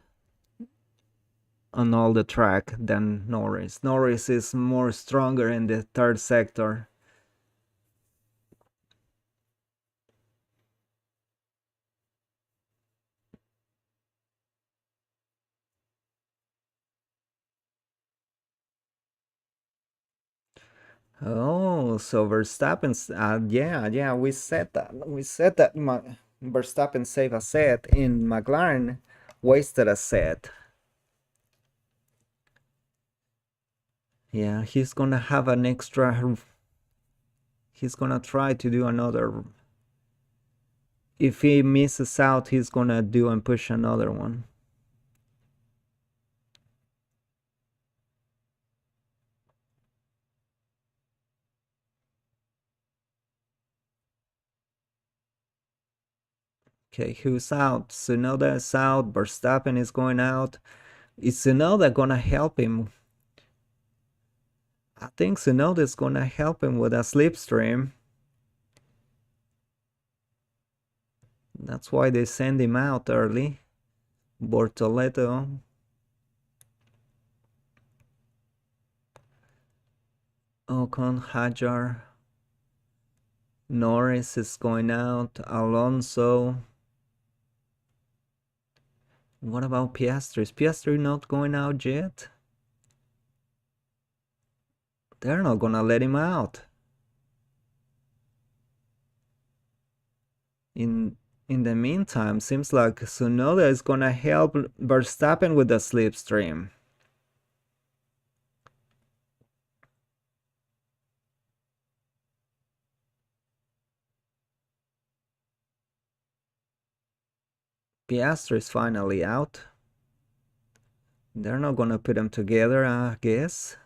on all the track than Norris. Norris is more stronger in the third sector. Oh, so Verstappen's yeah, we said that. Verstappen saved a set and McLaren wasted a set. Yeah, he's gonna have an extra. He's gonna try to do another. If he misses out, he's gonna do and push another one. Okay, who's out? Tsunoda is out. Verstappen is going out. Is Tsunoda gonna help him? I think Tsunoda is gonna help him with a slipstream. That's why they send him out early. Bortoleto. Ocon, Hajar. Norris is going out. Alonso. What about Piastri? Is Piastri not going out yet? They're not gonna let him out. In the meantime, seems like Tsunoda is gonna help Verstappen with the slipstream. Piastri is finally out. They're not gonna put them together, I guess.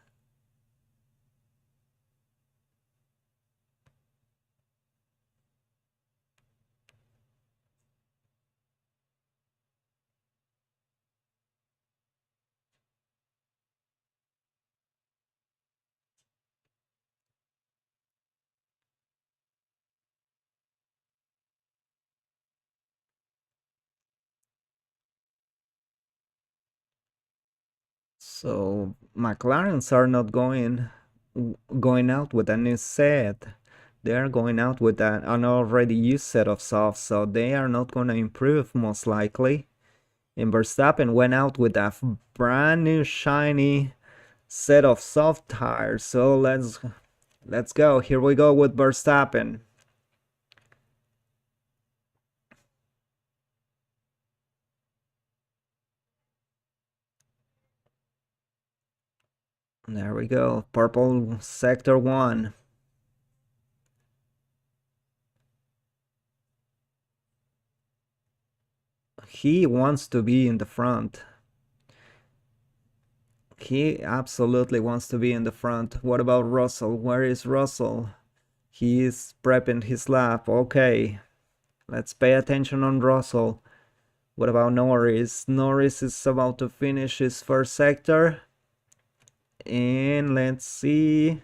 So McLarens are not going out with a new set. They're going out with an already used set of softs, so they are not going to improve most likely. And Verstappen went out with a brand new shiny set of soft tires. So let's go. Here we go with Verstappen. There we go. Purple sector 1. He wants to be in the front. He absolutely wants to be in the front. What about Russell? Where is Russell? He is prepping his lap. Okay. Let's pay attention on Russell. What about Norris? Norris is about to finish his first sector. And let's see.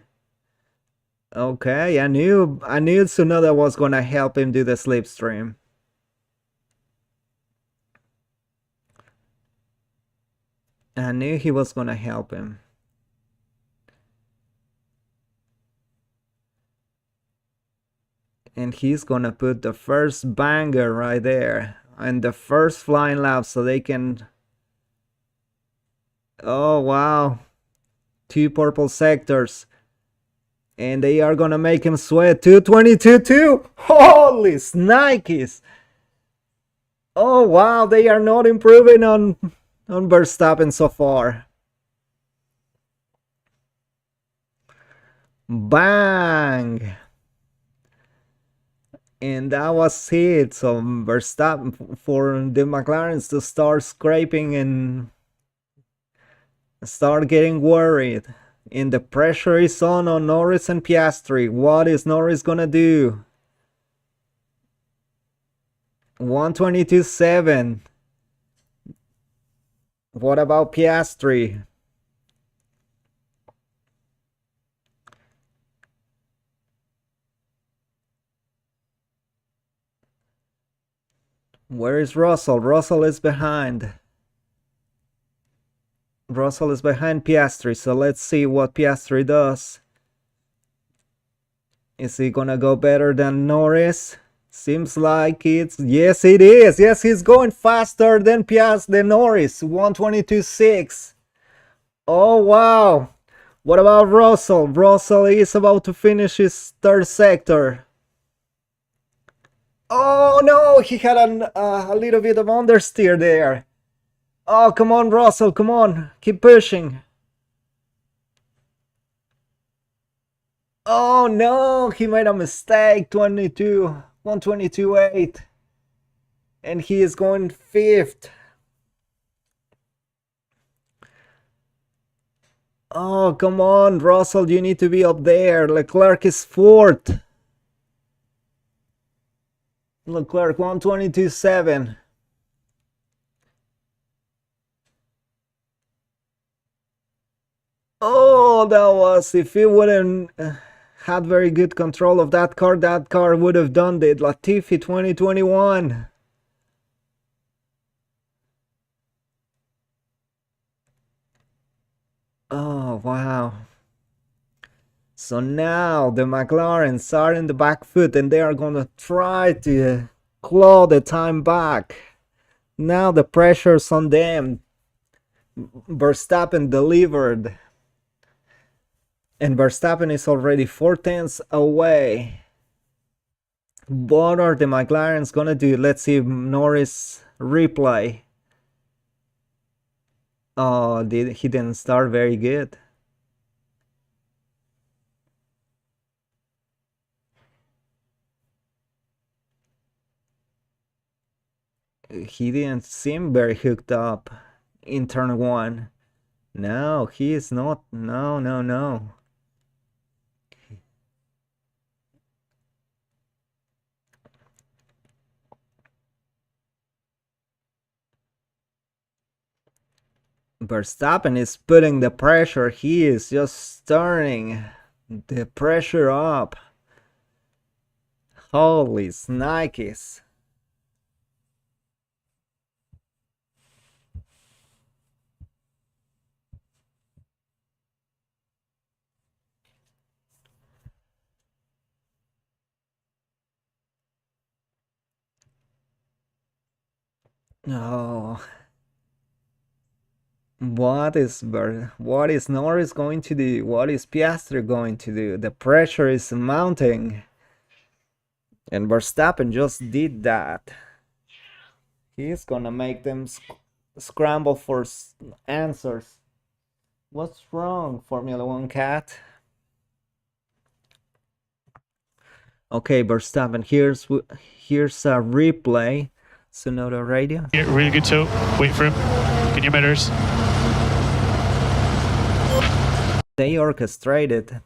Okay, I knew Tsunoda was gonna help him do the slipstream. I knew he was gonna help him. And he's gonna put the first banger right there. in the first flying lap so they can... Oh, wow. 2 purple sectors. And they are gonna make him sweat. 222.2. Holy snikes! Oh, wow. They are not improving on Verstappen so far. Bang! And that was it. So Verstappen, for the McLarens to start scraping and start getting worried. And the pressure is on Norris and Piastri. What is Norris gonna do? 122.7. What about Piastri? Where is Russell? Russell is behind. Russell is behind Piastri, so let's see what Piastri does. Is he gonna go better than Norris? Seems like it's... Yes, it is. Yes, he's going faster than Norris. 122.6. Oh, wow. What about Russell? Russell is about to finish his third sector. Oh no, he had a little bit of understeer there. Oh, come on, Russell, come on, keep pushing. Oh no, he made a mistake. 122.8, and he is going 5th. Oh, come on, Russell, you need to be up there. Leclerc is 4th. Leclerc 122.7. Oh, that was... If he wouldn't had very good control of that car would have done it. Latifi 2021. Oh, wow. So now the McLarens are in the back foot and they are going to try to claw the time back. Now the pressure's on them. Verstappen delivered. And Verstappen is already 4 tenths away. What are the McLarens going to do? Let's see Norris replay. Oh, he didn't start very good. He didn't seem very hooked up in turn 1. No, he is not. No, no, no. Verstappen is putting the pressure. He is just turning the pressure up. Holy snikes. Oh. What is Norris going to do? What is Piastri going to do? The pressure is mounting. And Verstappen just did that. He's gonna make them scramble for answers. What's wrong, Formula 1 cat? Okay, Verstappen, here's a replay. Sonoda radio. Yeah, really good tilt. Wait for him. Get your mirrors. They orchestrated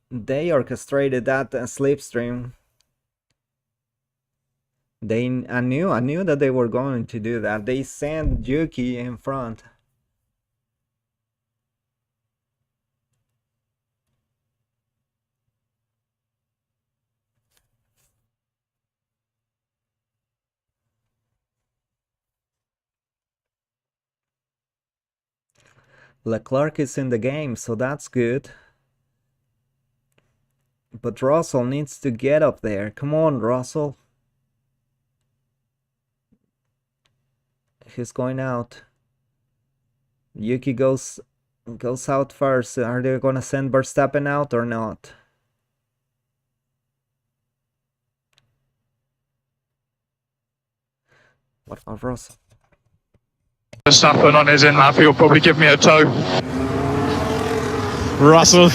that slipstream. I knew that they were going to do that. They sent Yuki in front. Leclerc is in the game, so that's good. But Russell needs to get up there. Come on, Russell. He's going out. Yuki goes out first. Are they gonna send Verstappen out or not? What about Russell? Verstappen on his in lap, he'll probably give me a tow. Russell.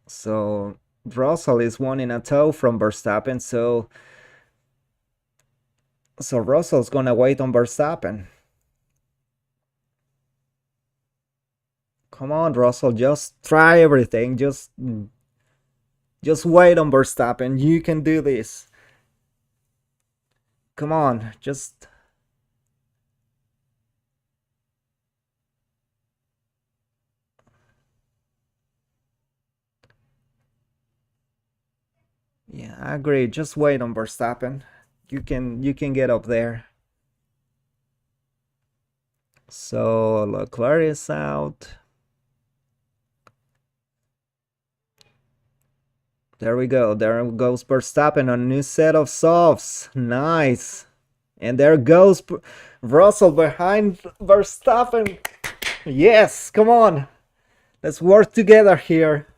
So Russell is wanting a tow from Verstappen, so Russell's gonna wait on Verstappen. Come on, Russell, just try everything. Just wait on Verstappen. You can do this. Come on, just... Yeah, I agree. Just wait on Verstappen. You can get up there. So Leclerc is out. There we go. There goes Verstappen on a new set of softs. Nice. And there goes Russell behind Verstappen. Yes, come on. Let's work together here.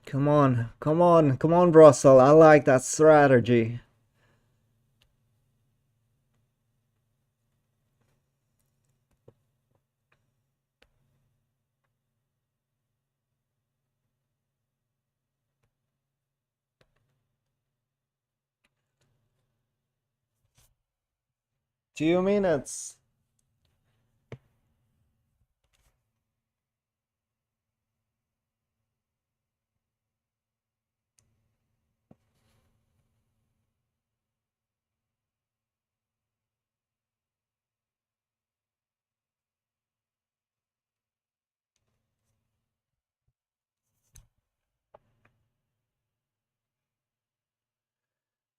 Come on, come on, come on, Russell. I like that strategy. Two minutes.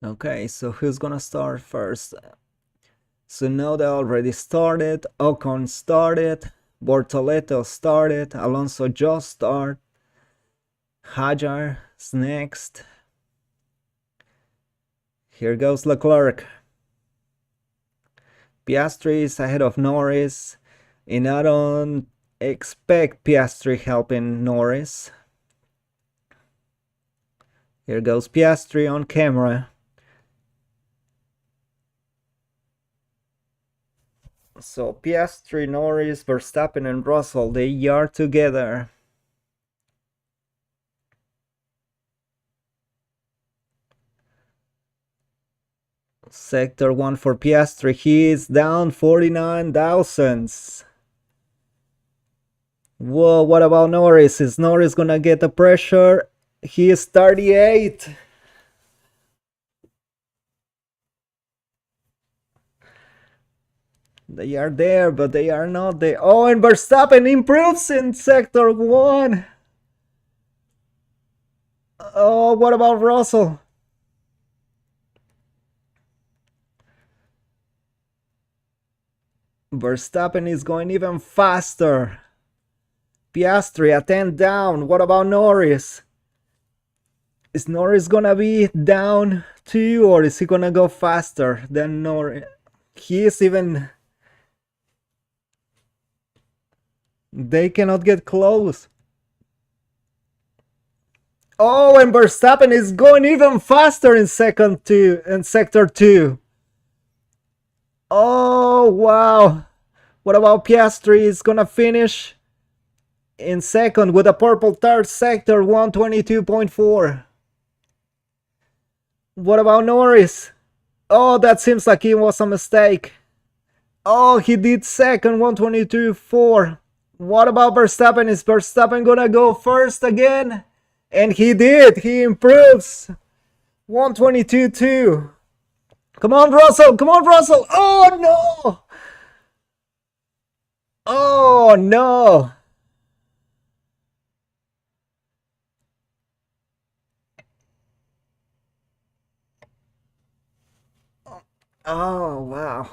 Okay, so who's gonna start first? Tsunoda already started, Ocon started, Bortoleto started, Alonso just started, Hajar's next. Here goes Leclerc. Piastri is ahead of Norris, and I don't expect Piastri helping Norris. Here goes Piastri on camera. So Piastri, Norris, Verstappen and Russell, they are together. Sector 1 for Piastri, he is down 49 thousandths. Whoa, what about Norris? Is Norris gonna get the pressure? He is 38. They are there, but they are not there. Oh, and Verstappen improves in Sector 1. Oh, what about Russell? Verstappen is going even faster. Piastri a 10 down. What about Norris? Is Norris gonna be down too, or is he gonna go faster than Norris? He is even... They cannot get close. Oh, and Verstappen is going even faster in Sector 2. Oh, wow. What about Piastri? Is gonna finish in second with a purple third, Sector 122.4. What about Norris? Oh, that seems like it was a mistake. Oh, he did second, 122.4. What about Verstappen? Is Verstappen gonna go first again? And he did. He improves. 122.2. Come on, Russell. Come on, Russell. Oh, no. Oh, no. Oh, wow.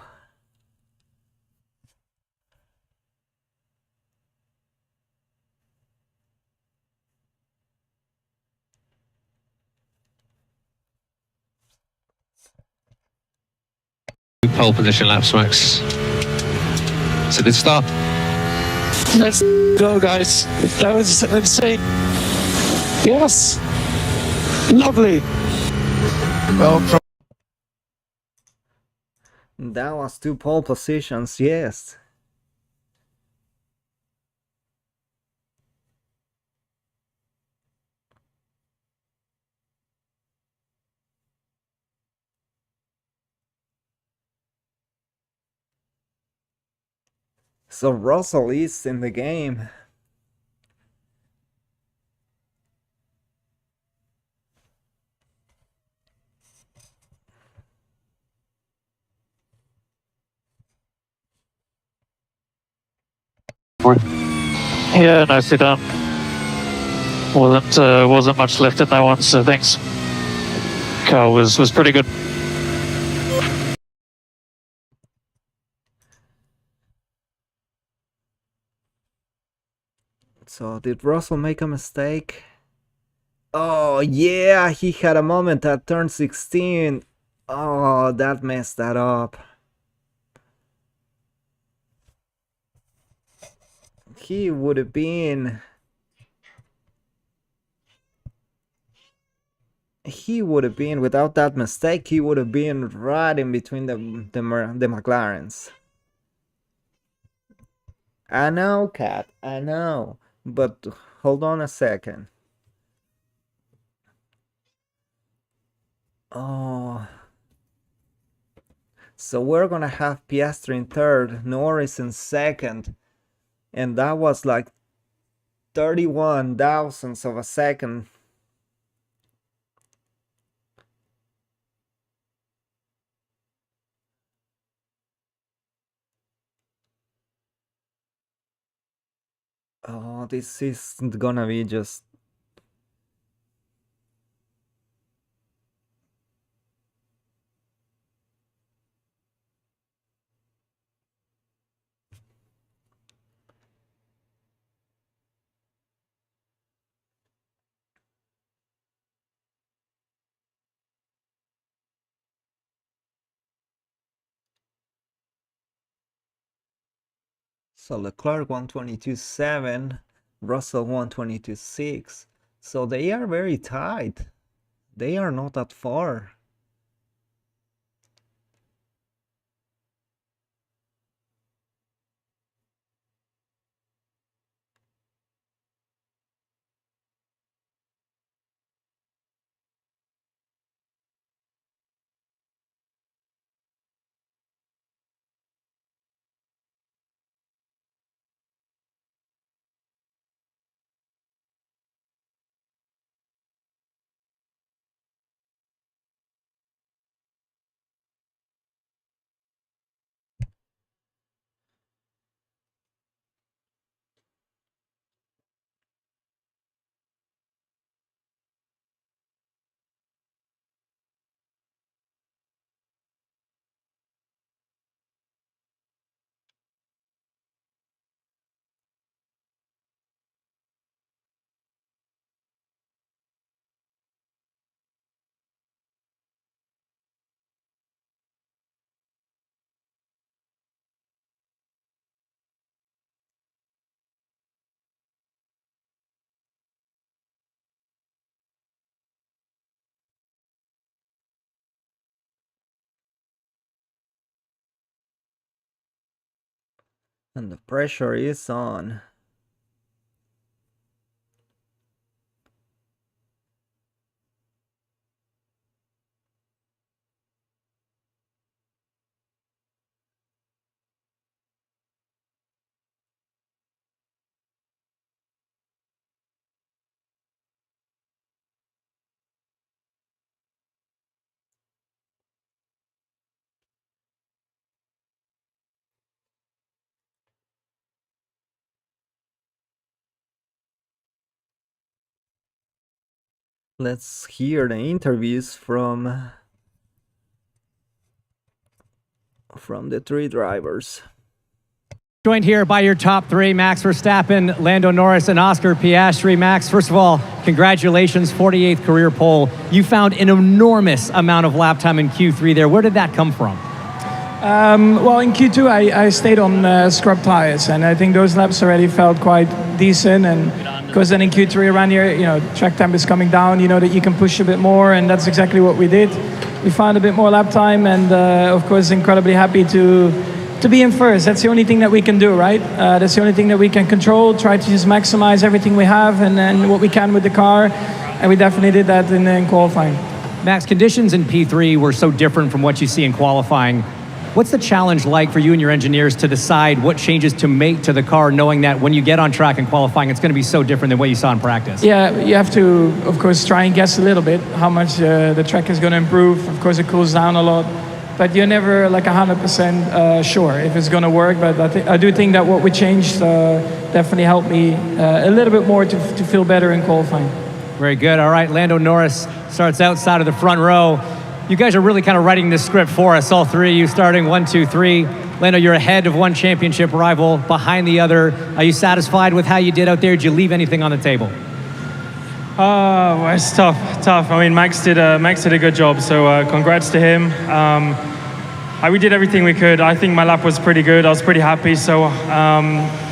Pole position laps, Max. So good start. Let's go, guys. That was insane. Yes. Lovely. Well, That was 2 pole positions, yes. So Russell is in the game. Yeah, nicely done. Wasn't much left in that one, so thanks. Car was pretty good. So did Russell make a mistake? Oh yeah, he had a moment at turn 16. Oh, that messed that up. He would have been without that mistake, he would have been right in between the McLarens. I know, Cat, I know, but hold on a second. Oh, so we're gonna have Piastri in third, Norris in second, and that was like 31 thousandths of a second. Oh, this isn't gonna be just... So Leclerc 122.7, Russell 122.6. So they are very tight. They are not that far. And the pressure is on. Let's hear the interviews from from the 3 drivers. Joined here by your top 3, Max Verstappen, Lando Norris, and Oscar Piastri. Max, first of all, congratulations, 48th career pole. You found an enormous amount of lap time in Q3 there. Where did that come from? Well, in Q2, I stayed on scrub tires, and I think those laps already felt quite decent. And because then in Q3 around here, you know, track time is coming down, you know that you can push a bit more, and that's exactly what we did. We found a bit more lap time, and of course, incredibly happy to be in first. That's the only thing that we can do, right? That's the only thing that we can control, try to just maximize everything we have and what we can with the car, and we definitely did that in qualifying. Max, conditions in P3 were so different from what you see in qualifying. What's the challenge like for you and your engineers to decide what changes to make to the car, knowing that when you get on track in qualifying, it's going to be so different than what you saw in practice? Yeah, you have to, of course, try and guess a little bit how much the track is going to improve. Of course, it cools down a lot, but you're never like 100% sure if it's going to work. But I do think that what we changed definitely helped me a little bit more to feel better in qualifying. Very good. All right, Lando Norris starts outside of the front row. You guys are really kind of writing this script for us, all 3 of you starting 1, 2, 3. Lando, you're ahead of one championship rival, behind the other. Are you satisfied with how you did out there? Did you leave anything on the table? Well, it's tough. I mean, Max did a good job, so congrats to him. We did everything we could. I think my lap was pretty good. I was pretty happy. So,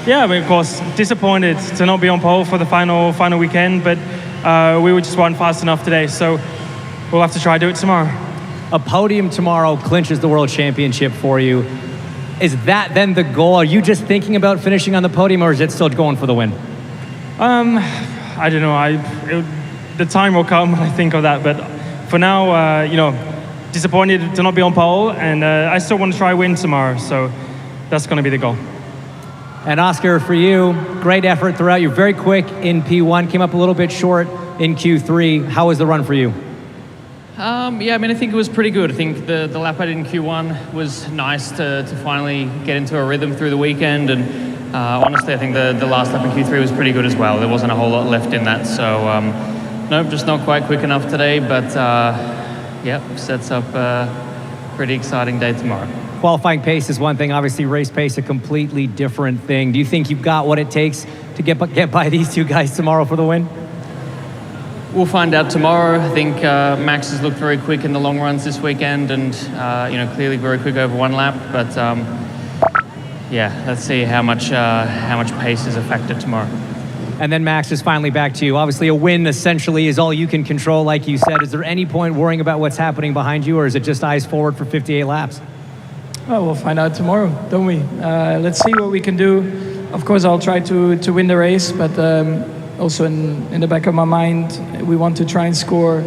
yeah, I mean, of course, disappointed to not be on pole for the final weekend, but we just weren't fast enough today. So we'll have to try to do it tomorrow. A podium tomorrow clinches the World Championship for you. Is that then the goal? Are you just thinking about finishing on the podium, or is it still going for the win? I don't know. The time will come when I think of that. But for now, you know, disappointed to not be on pole, and I still want to try win tomorrow. So that's going to be the goal. And Oscar, for you, great effort throughout. You're very quick in P1, came up a little bit short in Q3. How was the run for you? Yeah, I mean, I think it was pretty good. I think the lap I did in Q1 was nice to finally get into a rhythm through the weekend. And honestly, I think the last lap in Q3 was pretty good as well. There wasn't a whole lot left in that. So, no, just not quite quick enough today. But, yeah, sets up a pretty exciting day tomorrow. Qualifying pace is one thing. Obviously, race pace, a completely different thing. Do you think you've got what it takes to get by these 2 guys tomorrow for the win? We'll find out tomorrow. I think Max has looked very quick in the long runs this weekend, and you know, clearly very quick over 1 lap. But yeah, let's see how much pace is a factor tomorrow. And then Max, is finally back to you. Obviously, a win essentially is all you can control, like you said. Is there any point worrying about what's happening behind you, or is it just eyes forward for 58 laps? Well, we'll find out tomorrow, don't we? Let's see what we can do. Of course, I'll try to win the race, but also in the back of my mind, we want to try and score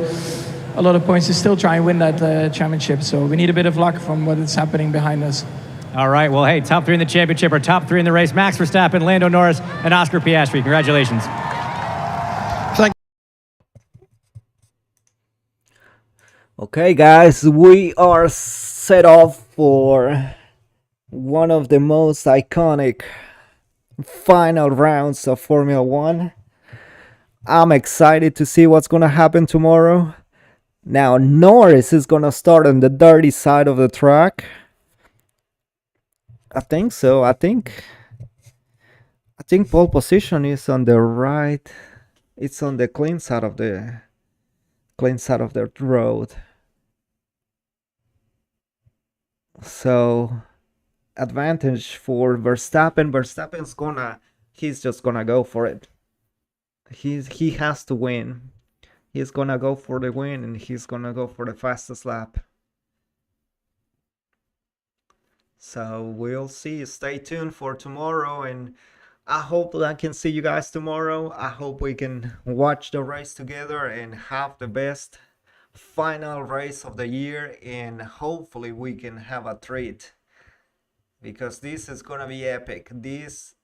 a lot of points to still try and win that championship. So we need a bit of luck from what is happening behind us. All right, well, hey, top 3 in the championship or top 3 in the race. Max Verstappen, Lando Norris, and Oscar Piastri. Congratulations. Okay, guys, we are set off for one of the most iconic final rounds of Formula 1. I'm excited to see what's going to happen tomorrow. Now, Norris is going to start on the dirty side of the track. I think so. I think pole position is on the right. It's on the clean side of the road. So, advantage for Verstappen. He's just gonna go for it. He has to win. He's gonna go for the win, and he's gonna go for the fastest lap. So we'll see. Stay tuned for tomorrow, and I hope that I can see you guys tomorrow. I hope we can watch the race together and have the best final race of the year, and hopefully we can have a treat, because this is gonna be epic. This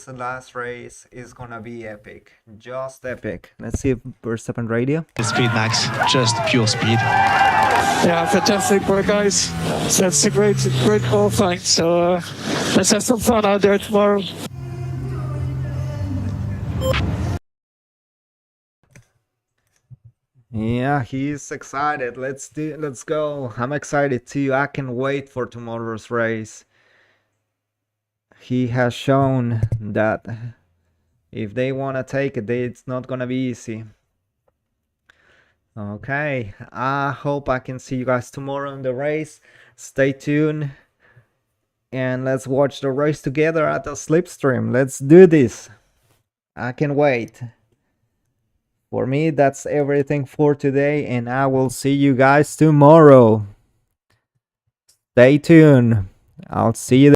last race is gonna be epic, just epic. Let's see if Verstappen radio. Speed, Max, just pure speed. Yeah, fantastic work, guys. So it's a great qualifying. So let's have some fun out there tomorrow. Yeah, he's excited. Let's go. I'm excited too. I can wait for tomorrow's race. He has shown that if they want to take it, it's not gonna be easy. Okay, I hope I can see you guys tomorrow in the race. Stay tuned and let's watch the race together at the slipstream. Let's do this. I can wait. For me, that's everything for today, and I will see you guys tomorrow. Stay tuned. I'll see you